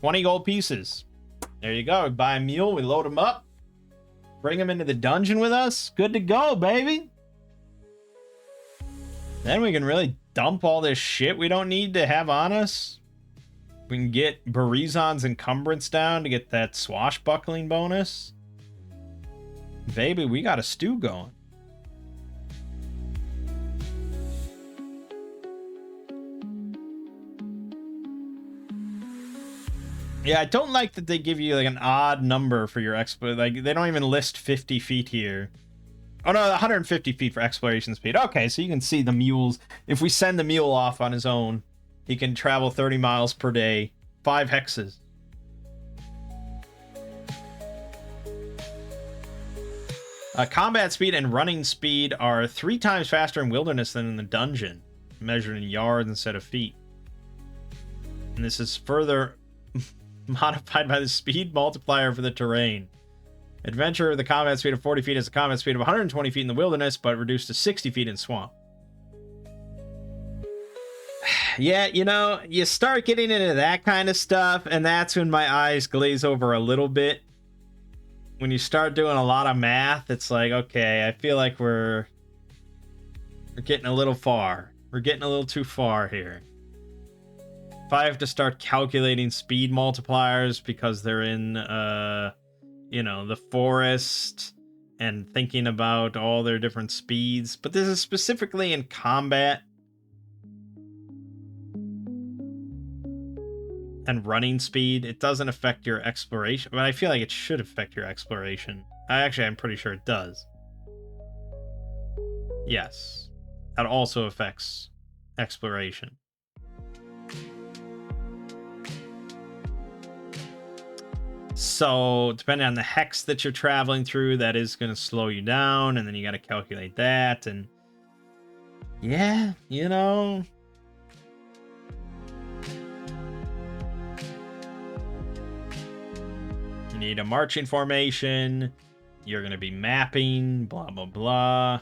20 gold pieces. There you go. We buy a mule. We load him up. Bring him into the dungeon with us. Good to go, baby. Then we can really dump all this shit we don't need to have on us. We can get Barizon's encumbrance down to get that swashbuckling bonus. Baby, we got a stew going. Yeah, I don't like that they give you like an odd number for your expo. Like, they don't even list 50 feet here. Oh no, 150 feet for exploration speed. Okay, so you can see the mules. If we send the mule off on his own, he can travel 30 miles per day, 5 hexes. Combat speed and running speed are 3 times faster in wilderness than in the dungeon, measured in yards instead of feet. And this is further modified by the speed multiplier for the terrain. Adventurer with a combat speed of 40 feet has a combat speed of 120 feet in the wilderness, but reduced to 60 feet in swamp. Yeah, you know, you start getting into that kind of stuff, and that's when my eyes glaze over a little bit. When you start doing a lot of math, it's like, okay, I feel like we're getting a little far. We're getting a little too far here. If I have to start calculating speed multipliers because they're in, you know, the forest and thinking about all their different speeds, but this is specifically in combat and running speed, it doesn't affect your exploration, but I feel like it should affect your exploration. I'm pretty sure it does. Yes, that also affects exploration. So, depending on the hex that you're traveling through, that is going to slow you down, and then you got to calculate that, and yeah, you know. You need a marching formation, you're going to be mapping, blah, blah, blah.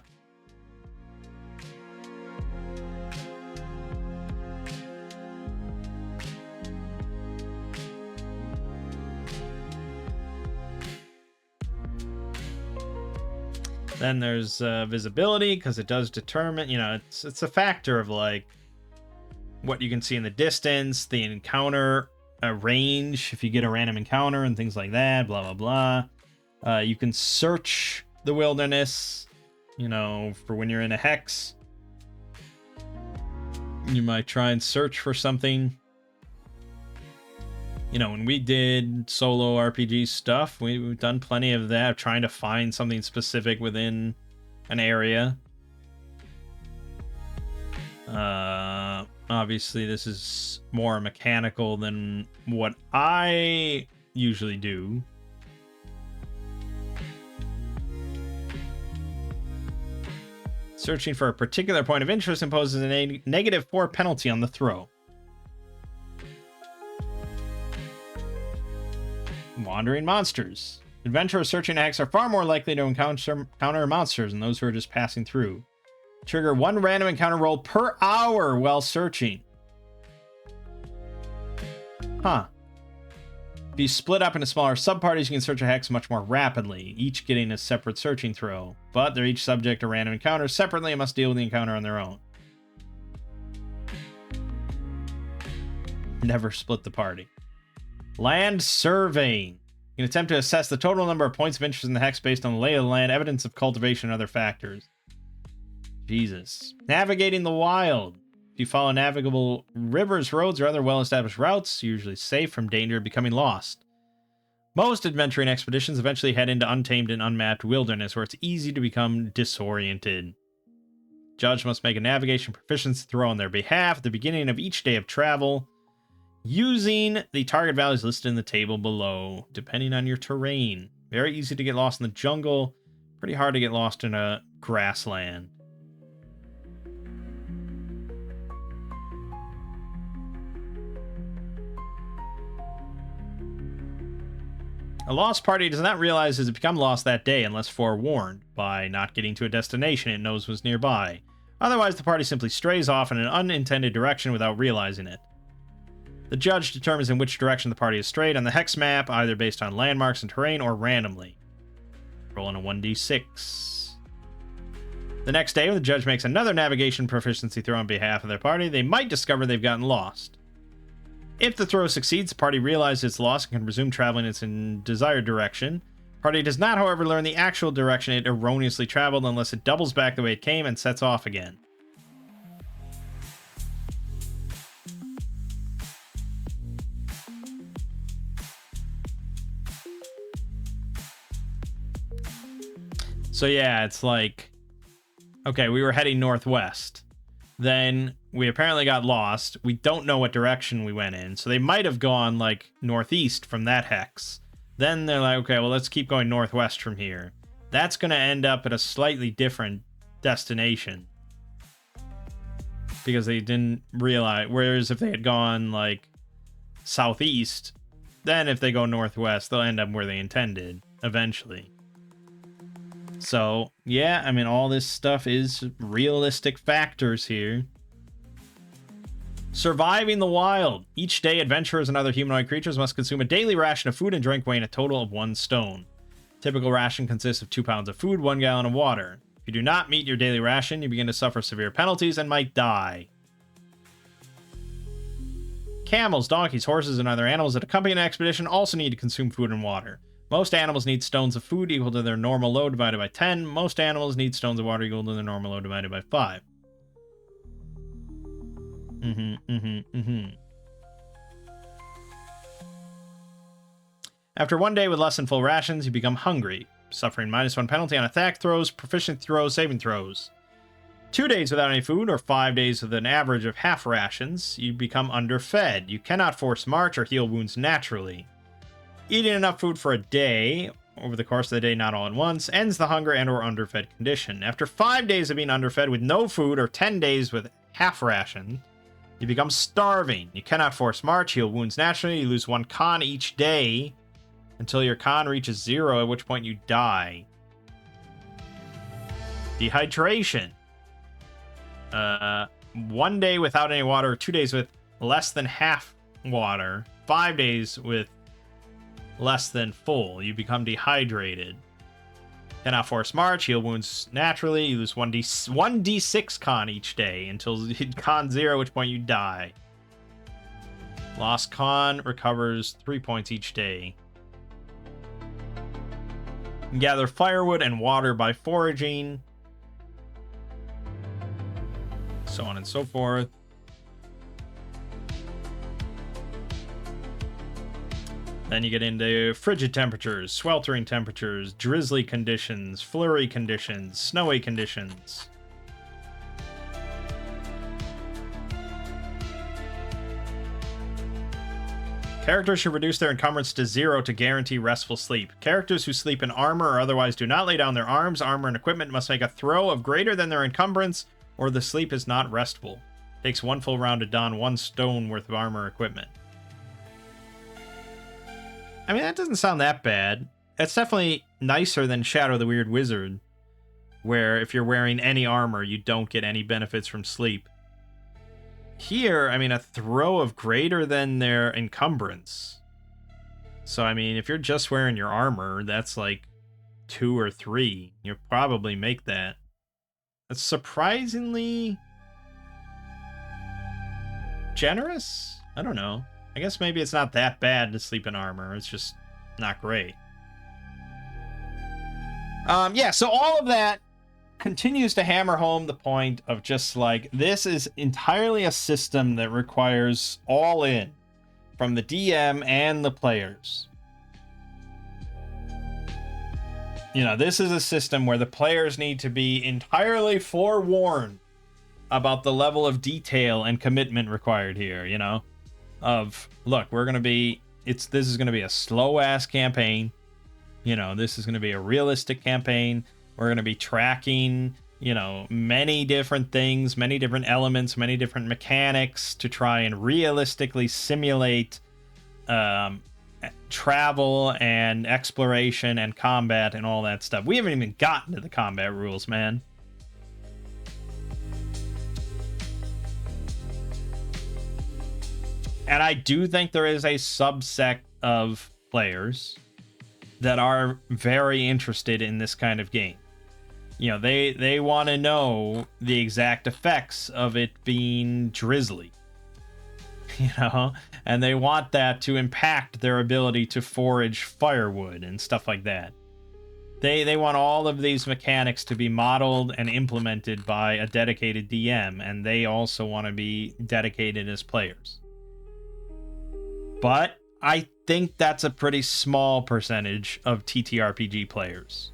Then there's visibility, because it does determine, you know, it's a factor of like what you can see in the distance, the encounter range, if you get a random encounter and things like that, blah, blah, blah. You can search the wilderness, you know, for when you're in a hex. You might try and search for something. You know, when we did solo RPG stuff, we've done plenty of that, trying to find something specific within an area. Obviously, this is more mechanical than what I usually do. Searching for a particular point of interest imposes a -4 penalty on the throw. Wandering monsters. Adventurers searching a hex are far more likely to encounter monsters than those who are just passing through. Trigger 1 random encounter roll per hour while searching. Huh. If you split up into smaller subparties, you can search a hex much more rapidly, each getting a separate searching throw. But they're each subject to random encounters separately and must deal with the encounter on their own. Never split the party. Land surveying. You can attempt to assess the total number of points of interest in the hex based on the lay of the land, evidence of cultivation, and other factors. Jesus. Navigating the wild. If you follow navigable rivers, roads, or other well-established routes, you're usually safe from danger of becoming lost. Most adventuring expeditions eventually head into untamed and unmapped wilderness, where it's easy to become disoriented. Judge must make a navigation proficiency throw on their behalf at the beginning of each day of travel, using the target values listed in the table below, depending on your terrain. Very easy to get lost in the jungle, pretty hard to get lost in a grassland. A lost party does not realize it has become lost that day unless forewarned by not getting to a destination it knows was nearby. Otherwise, the party simply strays off in an unintended direction without realizing it. The judge determines in which direction the party is strayed on the hex map, either based on landmarks and terrain or randomly. Rolling a 1d6. The next day, when the judge makes another navigation proficiency throw on behalf of their party, they might discover they've gotten lost. If the throw succeeds, the party realizes it's lost and can resume traveling in its desired direction. The party does not, however, learn the actual direction it erroneously traveled unless it doubles back the way it came and sets off again. So yeah, it's like, okay, we were heading northwest. Then we apparently got lost. We don't know what direction we went in. So they might have gone like northeast from that hex. Then they're like, okay, well, let's keep going northwest from here. That's going to end up at a slightly different destination. Because they didn't realize, whereas if they had gone like southeast, then if they go northwest, they'll end up where they intended eventually. So, yeah, I mean, all this stuff is realistic factors here. Surviving the wild. Each day, adventurers and other humanoid creatures must consume a daily ration of food and drink weighing a total of 1 stone. Typical ration consists of 2 pounds of food, 1 gallon of water. If you do not meet your daily ration, you begin to suffer severe penalties and might die. Camels, donkeys, horses, and other animals that accompany an expedition also need to consume food and water. Most animals need stones of food equal to their normal load divided by 10. Most animals need stones of water equal to their normal load divided by 5. After 1 day with less than full rations, you become hungry, suffering -1 penalty on attack throws, proficiency throws, saving throws. 2 days without any food, or 5 days with an average of half rations, you become underfed. You cannot force march or heal wounds naturally. Eating enough food for a day, over the course of the day, not all at once, ends the hunger and or underfed condition. After 5 days of being underfed with no food, or 10 days with half ration, you become starving. You cannot force march, heal wounds naturally. You lose 1 con each day until your con reaches 0, at which point you die. Dehydration. 1 day without any water, 2 days with less than half water, 5 days with less than full. You become dehydrated. Cannot force march, heal wounds naturally. You lose 1d6 con each day until con 0, at which point you die. Lost con recovers 3 points each day. Gather firewood and water by foraging. So on and so forth. Then you get into frigid temperatures, sweltering temperatures, drizzly conditions, flurry conditions, snowy conditions. Characters should reduce their encumbrance to 0 to guarantee restful sleep. Characters who sleep in armor or otherwise do not lay down their arms, armor, and equipment must make a throw of greater than their encumbrance, or the sleep is not restful. Takes 1 full round to don 1 stone worth of armor or equipment. I mean, that doesn't sound that bad. It's definitely nicer than Shadow the Weird Wizard, where if you're wearing any armor, you don't get any benefits from sleep. Here, I mean, a throw of greater than their encumbrance. So, I mean, if you're just wearing your armor, that's like 2 or 3. You'll probably make that. That's surprisingly generous? I don't know. I guess maybe it's not that bad to sleep in armor. It's just not great. Yeah, so all of that continues to hammer home the point of just like, this is entirely a system that requires all in from the DM and the players. You know, this is a system where the players need to be entirely forewarned about the level of detail and commitment required here, you know? Of, look, we're going to be, this is going to be a slow-ass campaign. You know, this is going to be a realistic campaign. We're going to be tracking, you know, many different things, many different elements, many different mechanics to try and realistically simulate travel and exploration and combat and all that stuff. We haven't even gotten to the combat rules, man. And I do think there is a subsect of players that are very interested in this kind of game. You know, they want to know the exact effects of it being drizzly. You know, and they want that to impact their ability to forage firewood and stuff like that. They want all of these mechanics to be modeled and implemented by a dedicated DM, and they also want to be dedicated as players. But I think that's a pretty small percentage of TTRPG players.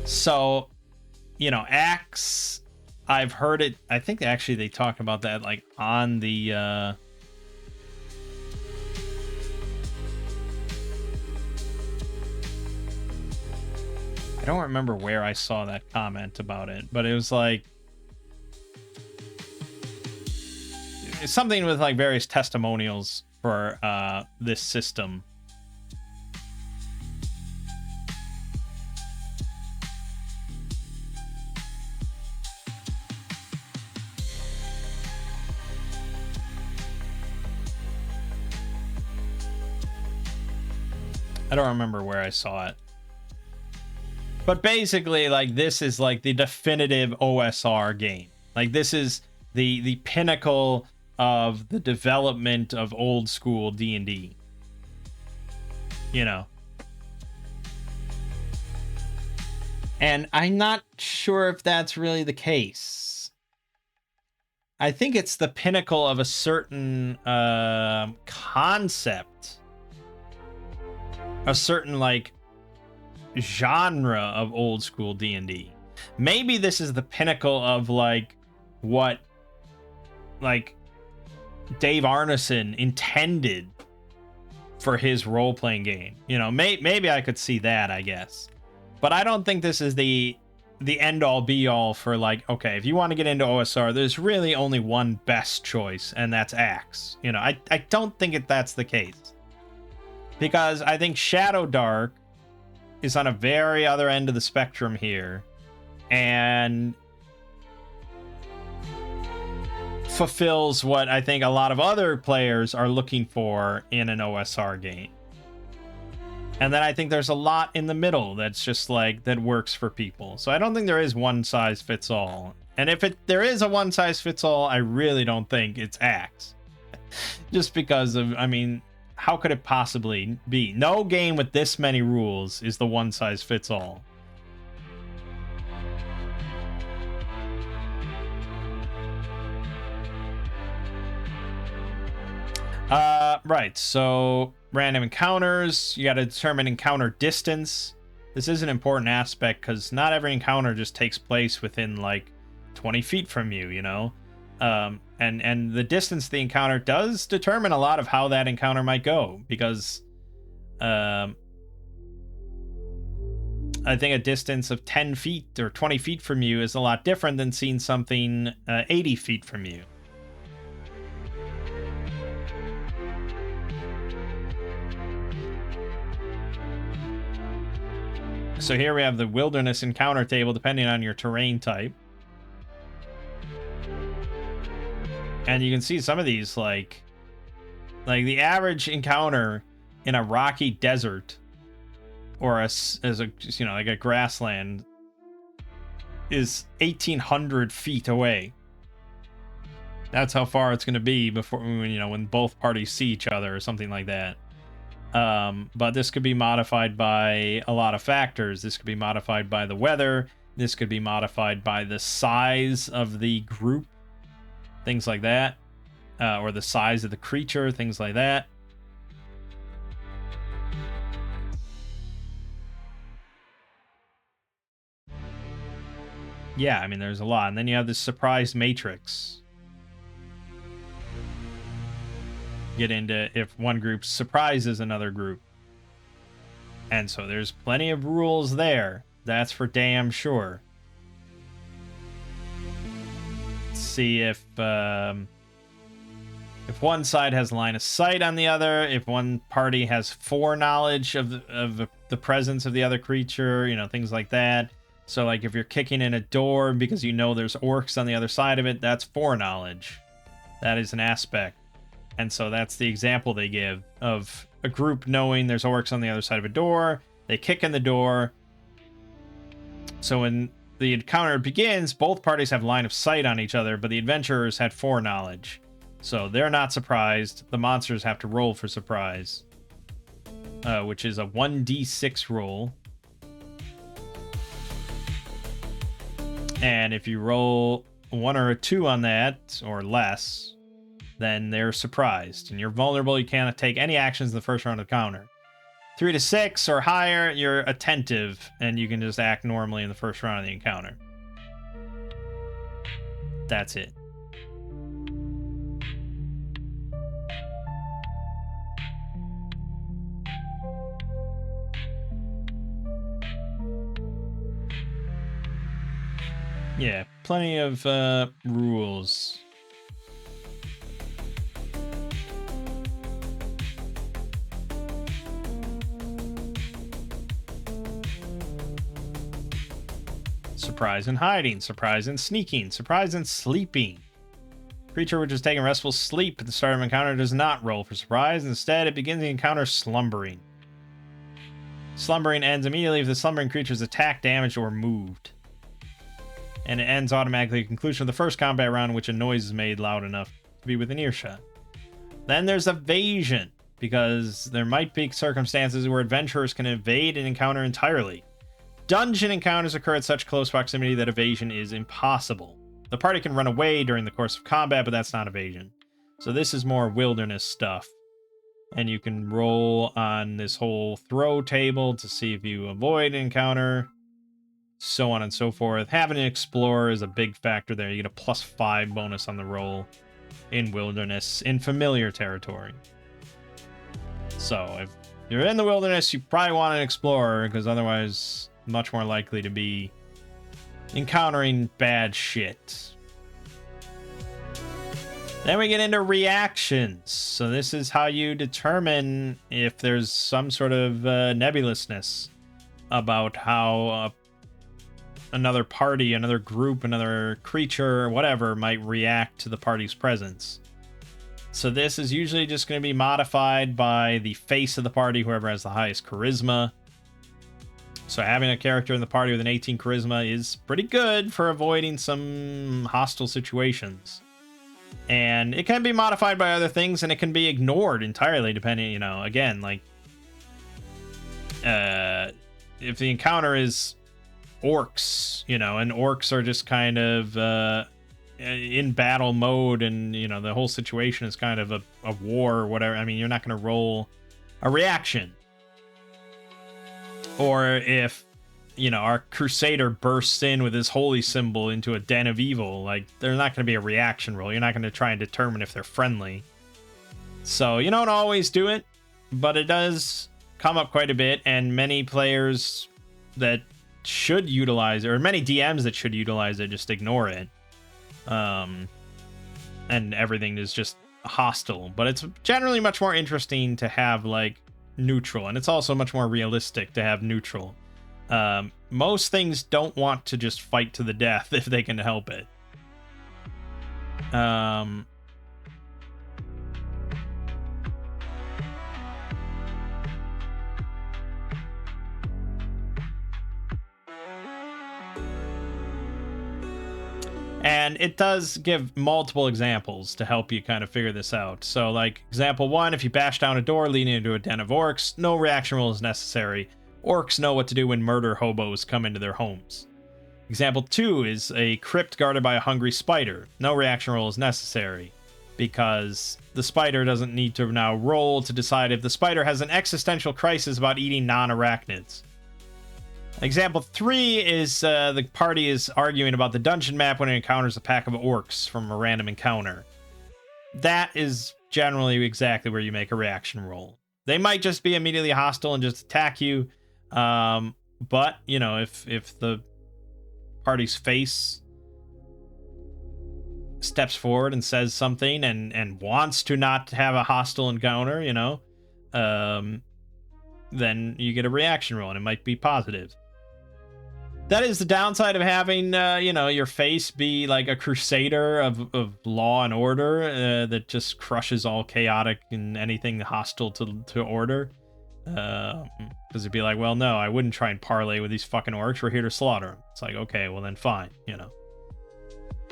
So, you know, Axe, I've heard it. I think actually they talked about that like on the I don't remember where I saw that comment about it, but it was like, something with like various testimonials for this system. I don't remember where I saw it. But basically, like, this is like the definitive OSR game. Like, this is the pinnacle of the development of old school D&D. You know. And I'm not sure if that's really the case. I think it's the pinnacle of a certain concept. A certain, like, genre of old school D&D. Maybe this is the pinnacle of, like, what, like, Dave Arneson intended for his role-playing game. You know, maybe I could see that, I guess. But I don't think this is the end-all be-all for, like, okay, if you want to get into OSR, there's really only one best choice, and that's Axe. You know, I don't think that's the case. Because I think Shadow Dark is on a very other end of the spectrum here, and fulfills what I think a lot of other players are looking for in an OSR game. And then I think there's a lot in the middle that's just like, that works for people. So I don't think there is one size fits all. And if there is a one size fits all, I really don't think it's Axe. Just because of, I mean, how could it possibly be? No game with this many rules is the one size fits all. Right, so random encounters, you got to determine encounter distance. This is an important aspect because not every encounter just takes place within like 20 feet from you, you know? And the distance of the encounter does determine a lot of how that encounter might go, because I think a distance of 10 feet or 20 feet from you is a lot different than seeing something 80 feet from you. So here we have the wilderness encounter table depending on your terrain type. And you can see some of these, like the average encounter in a rocky desert or as a, you know, like a grassland is 1,800 feet away. That's how far it's going to be before, you know, when both parties see each other or something like that. But this could be modified by a lot of factors. This could be modified by the weather. This could be modified by the size of the group, things like that, or the size of the creature, things like that. Yeah, I mean, there's a lot. And then you have this surprise matrix. Get into if one group surprises another group. And so there's plenty of rules there. That's for damn sure. Let's see if one side has line of sight on the other, if one party has foreknowledge of the presence of the other creature, you know, things like that. So like if you're kicking in a door because you know there's orcs on the other side of it, that's foreknowledge. That is an aspect. And so that's the example they give of a group knowing there's orcs on the other side of a door. They kick in the door. So when the encounter begins, both parties have line of sight on each other, but the adventurers had foreknowledge. So they're not surprised. The monsters have to roll for surprise, which is a 1d6 roll. And if you roll 1 or a 2 on that, or less, then they're surprised. And you're vulnerable. You can't take any actions in the first round of the counter. 3 to 6 or higher, you're attentive, and you can just act normally in the first round of the encounter. That's it. Yeah, plenty of rules. surprise and hiding, surprise and sneaking, surprise and sleeping. Creature which is taking restful sleep at the start of an encounter does not roll for surprise. Instead, it begins the encounter slumbering. Slumbering ends immediately if the slumbering creature is attacked, damaged, or moved. And it ends automatically at the conclusion of the first combat round in which a noise is made loud enough to be within earshot. Then there's evasion, because there might be circumstances where adventurers can evade an encounter entirely. Dungeon encounters occur at such close proximity that evasion is impossible. The party can run away during the course of combat, but that's not evasion. So this is more wilderness stuff. And you can roll on this whole throw table to see if you avoid an encounter, so on and so forth. Having an explorer is a big factor there. You get a +5 bonus on the roll in wilderness, in familiar territory. So if you're in the wilderness, you probably want an explorer, because otherwise much more likely to be encountering bad shit. Then we get into reactions. So this is how you determine if there's some sort of nebulousness about how another party, another group, another creature, whatever, might react to the party's presence. So this is usually just going to be modified by the face of the party, whoever has the highest charisma. So having a character in the party with an 18 charisma is pretty good for avoiding some hostile situations. And it can be modified by other things, and it can be ignored entirely, depending, you know, again, like, if the encounter is orcs, you know, and orcs are just kind of in battle mode, and, you know, the whole situation is kind of a war or whatever. I mean, you're not going to roll a reaction. Or if, you know, our crusader bursts in with his holy symbol into a den of evil, like, there's not going to be a reaction roll. You're not going to try and determine if they're friendly. So you don't always do it, but it does come up quite a bit, and many players that should utilize it, or many DMs that should utilize it, just ignore it. And everything is just hostile. But it's generally much more interesting to have, like, neutral, and it's also much more realistic to have neutral. Most things don't want to just fight to the death if they can help it. And it does give multiple examples to help you kind of figure this out. So, like, example 1, if you bash down a door leading into a den of orcs, no reaction roll is necessary. Orcs know what to do when murder hobos come into their homes. Example 2 is a crypt guarded by a hungry spider. No reaction roll is necessary, because the spider doesn't need to now roll to decide if the spider has an existential crisis about eating non-arachnids. Example 3 is the party is arguing about the dungeon map when it encounters a pack of orcs from a random encounter. That is generally exactly where you make a reaction roll. They might just be immediately hostile and just attack you, but, you know, if the party's face steps forward and says something and wants to not have a hostile encounter, you know, then you get a reaction roll, and it might be positive. That is the downside of having, you know, your face be like a crusader of law and order that just crushes all chaotic and anything hostile to order. Because it'd be like, well, no, I wouldn't try and parlay with these fucking orcs. We're here to slaughter them. It's like, okay, well then fine, you know.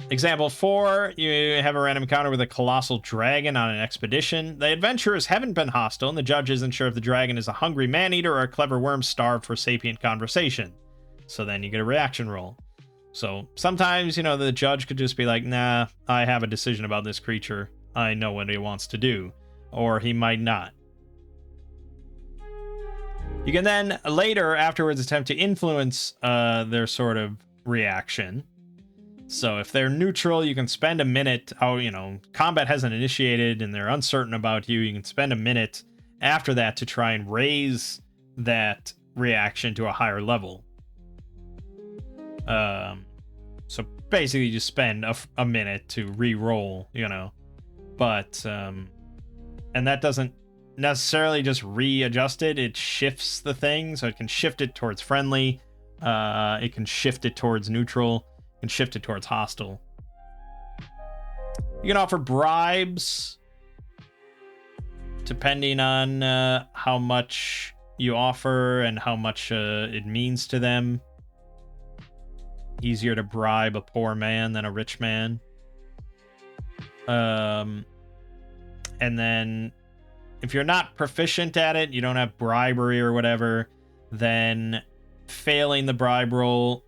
Example 4, you have a random encounter with a colossal dragon on an expedition. The adventurers haven't been hostile, and the judge isn't sure if the dragon is a hungry man-eater or a clever worm starved for sapient conversation. So then you get a reaction roll. So sometimes, you know, the judge could just be like, nah, I have a decision about this creature. I know what he wants to do. Or he might not. You can then later, afterwards, attempt to influence their sort of reaction. So if they're neutral, you can spend a minute, you know, combat hasn't initiated and they're uncertain about you. You can spend a minute after that to try and raise that reaction to a higher level. So basically you just spend a minute to re-roll, you know, but, and that doesn't necessarily just readjust it. It shifts the thing, so it can shift it towards friendly, It can shift it towards neutral. It can shift it towards hostile. You can offer bribes depending on how much you offer and how much it means to them. Easier to bribe a poor man than a rich man. And then if you're not proficient at it, you don't have bribery or whatever, then failing the bribe roll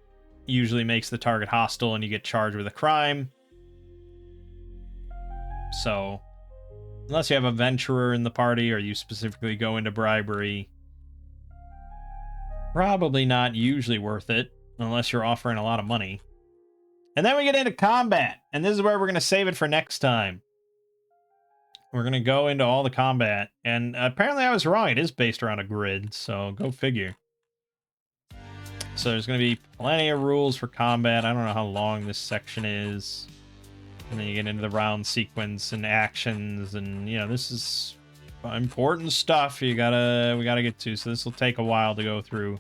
usually makes the target hostile and you get charged with a crime. So unless you have a venturer in the party or you specifically go into bribery, probably not usually worth it unless you're offering a lot of money. And then we get into combat, and this is where we're going to save it for next time. We're going to go into all the combat, and apparently I was wrong. It is based around a grid, so go figure. So there's going to be plenty of rules for combat. I don't know how long this section is. And then you get into the round sequence and actions, and you know, this is important stuff we gotta get to, so this will take a while to go through.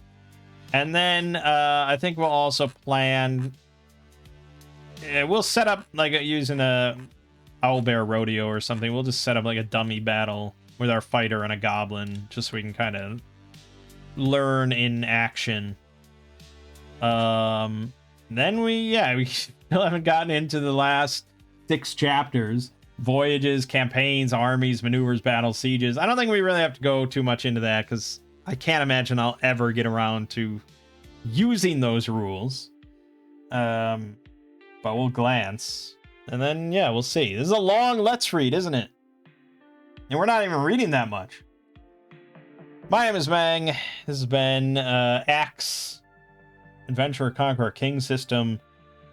And then I think we'll also plan, we'll set up like using a owlbear rodeo or something. We'll just set up like a dummy battle with our fighter and a goblin, just so we can kind of learn in action. Then we still haven't gotten into the last 6 chapters: voyages, campaigns, armies, maneuvers, battles, sieges. I don't think we really have to go too much into that because I can't imagine I'll ever get around to using those rules. But we'll glance, and then yeah, we'll see. This is a long let's read, isn't it? And we're not even reading that much. My name is Mang. This has been Axe Adventurer Conqueror King System.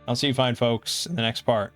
I'll see you fine folks in the next part.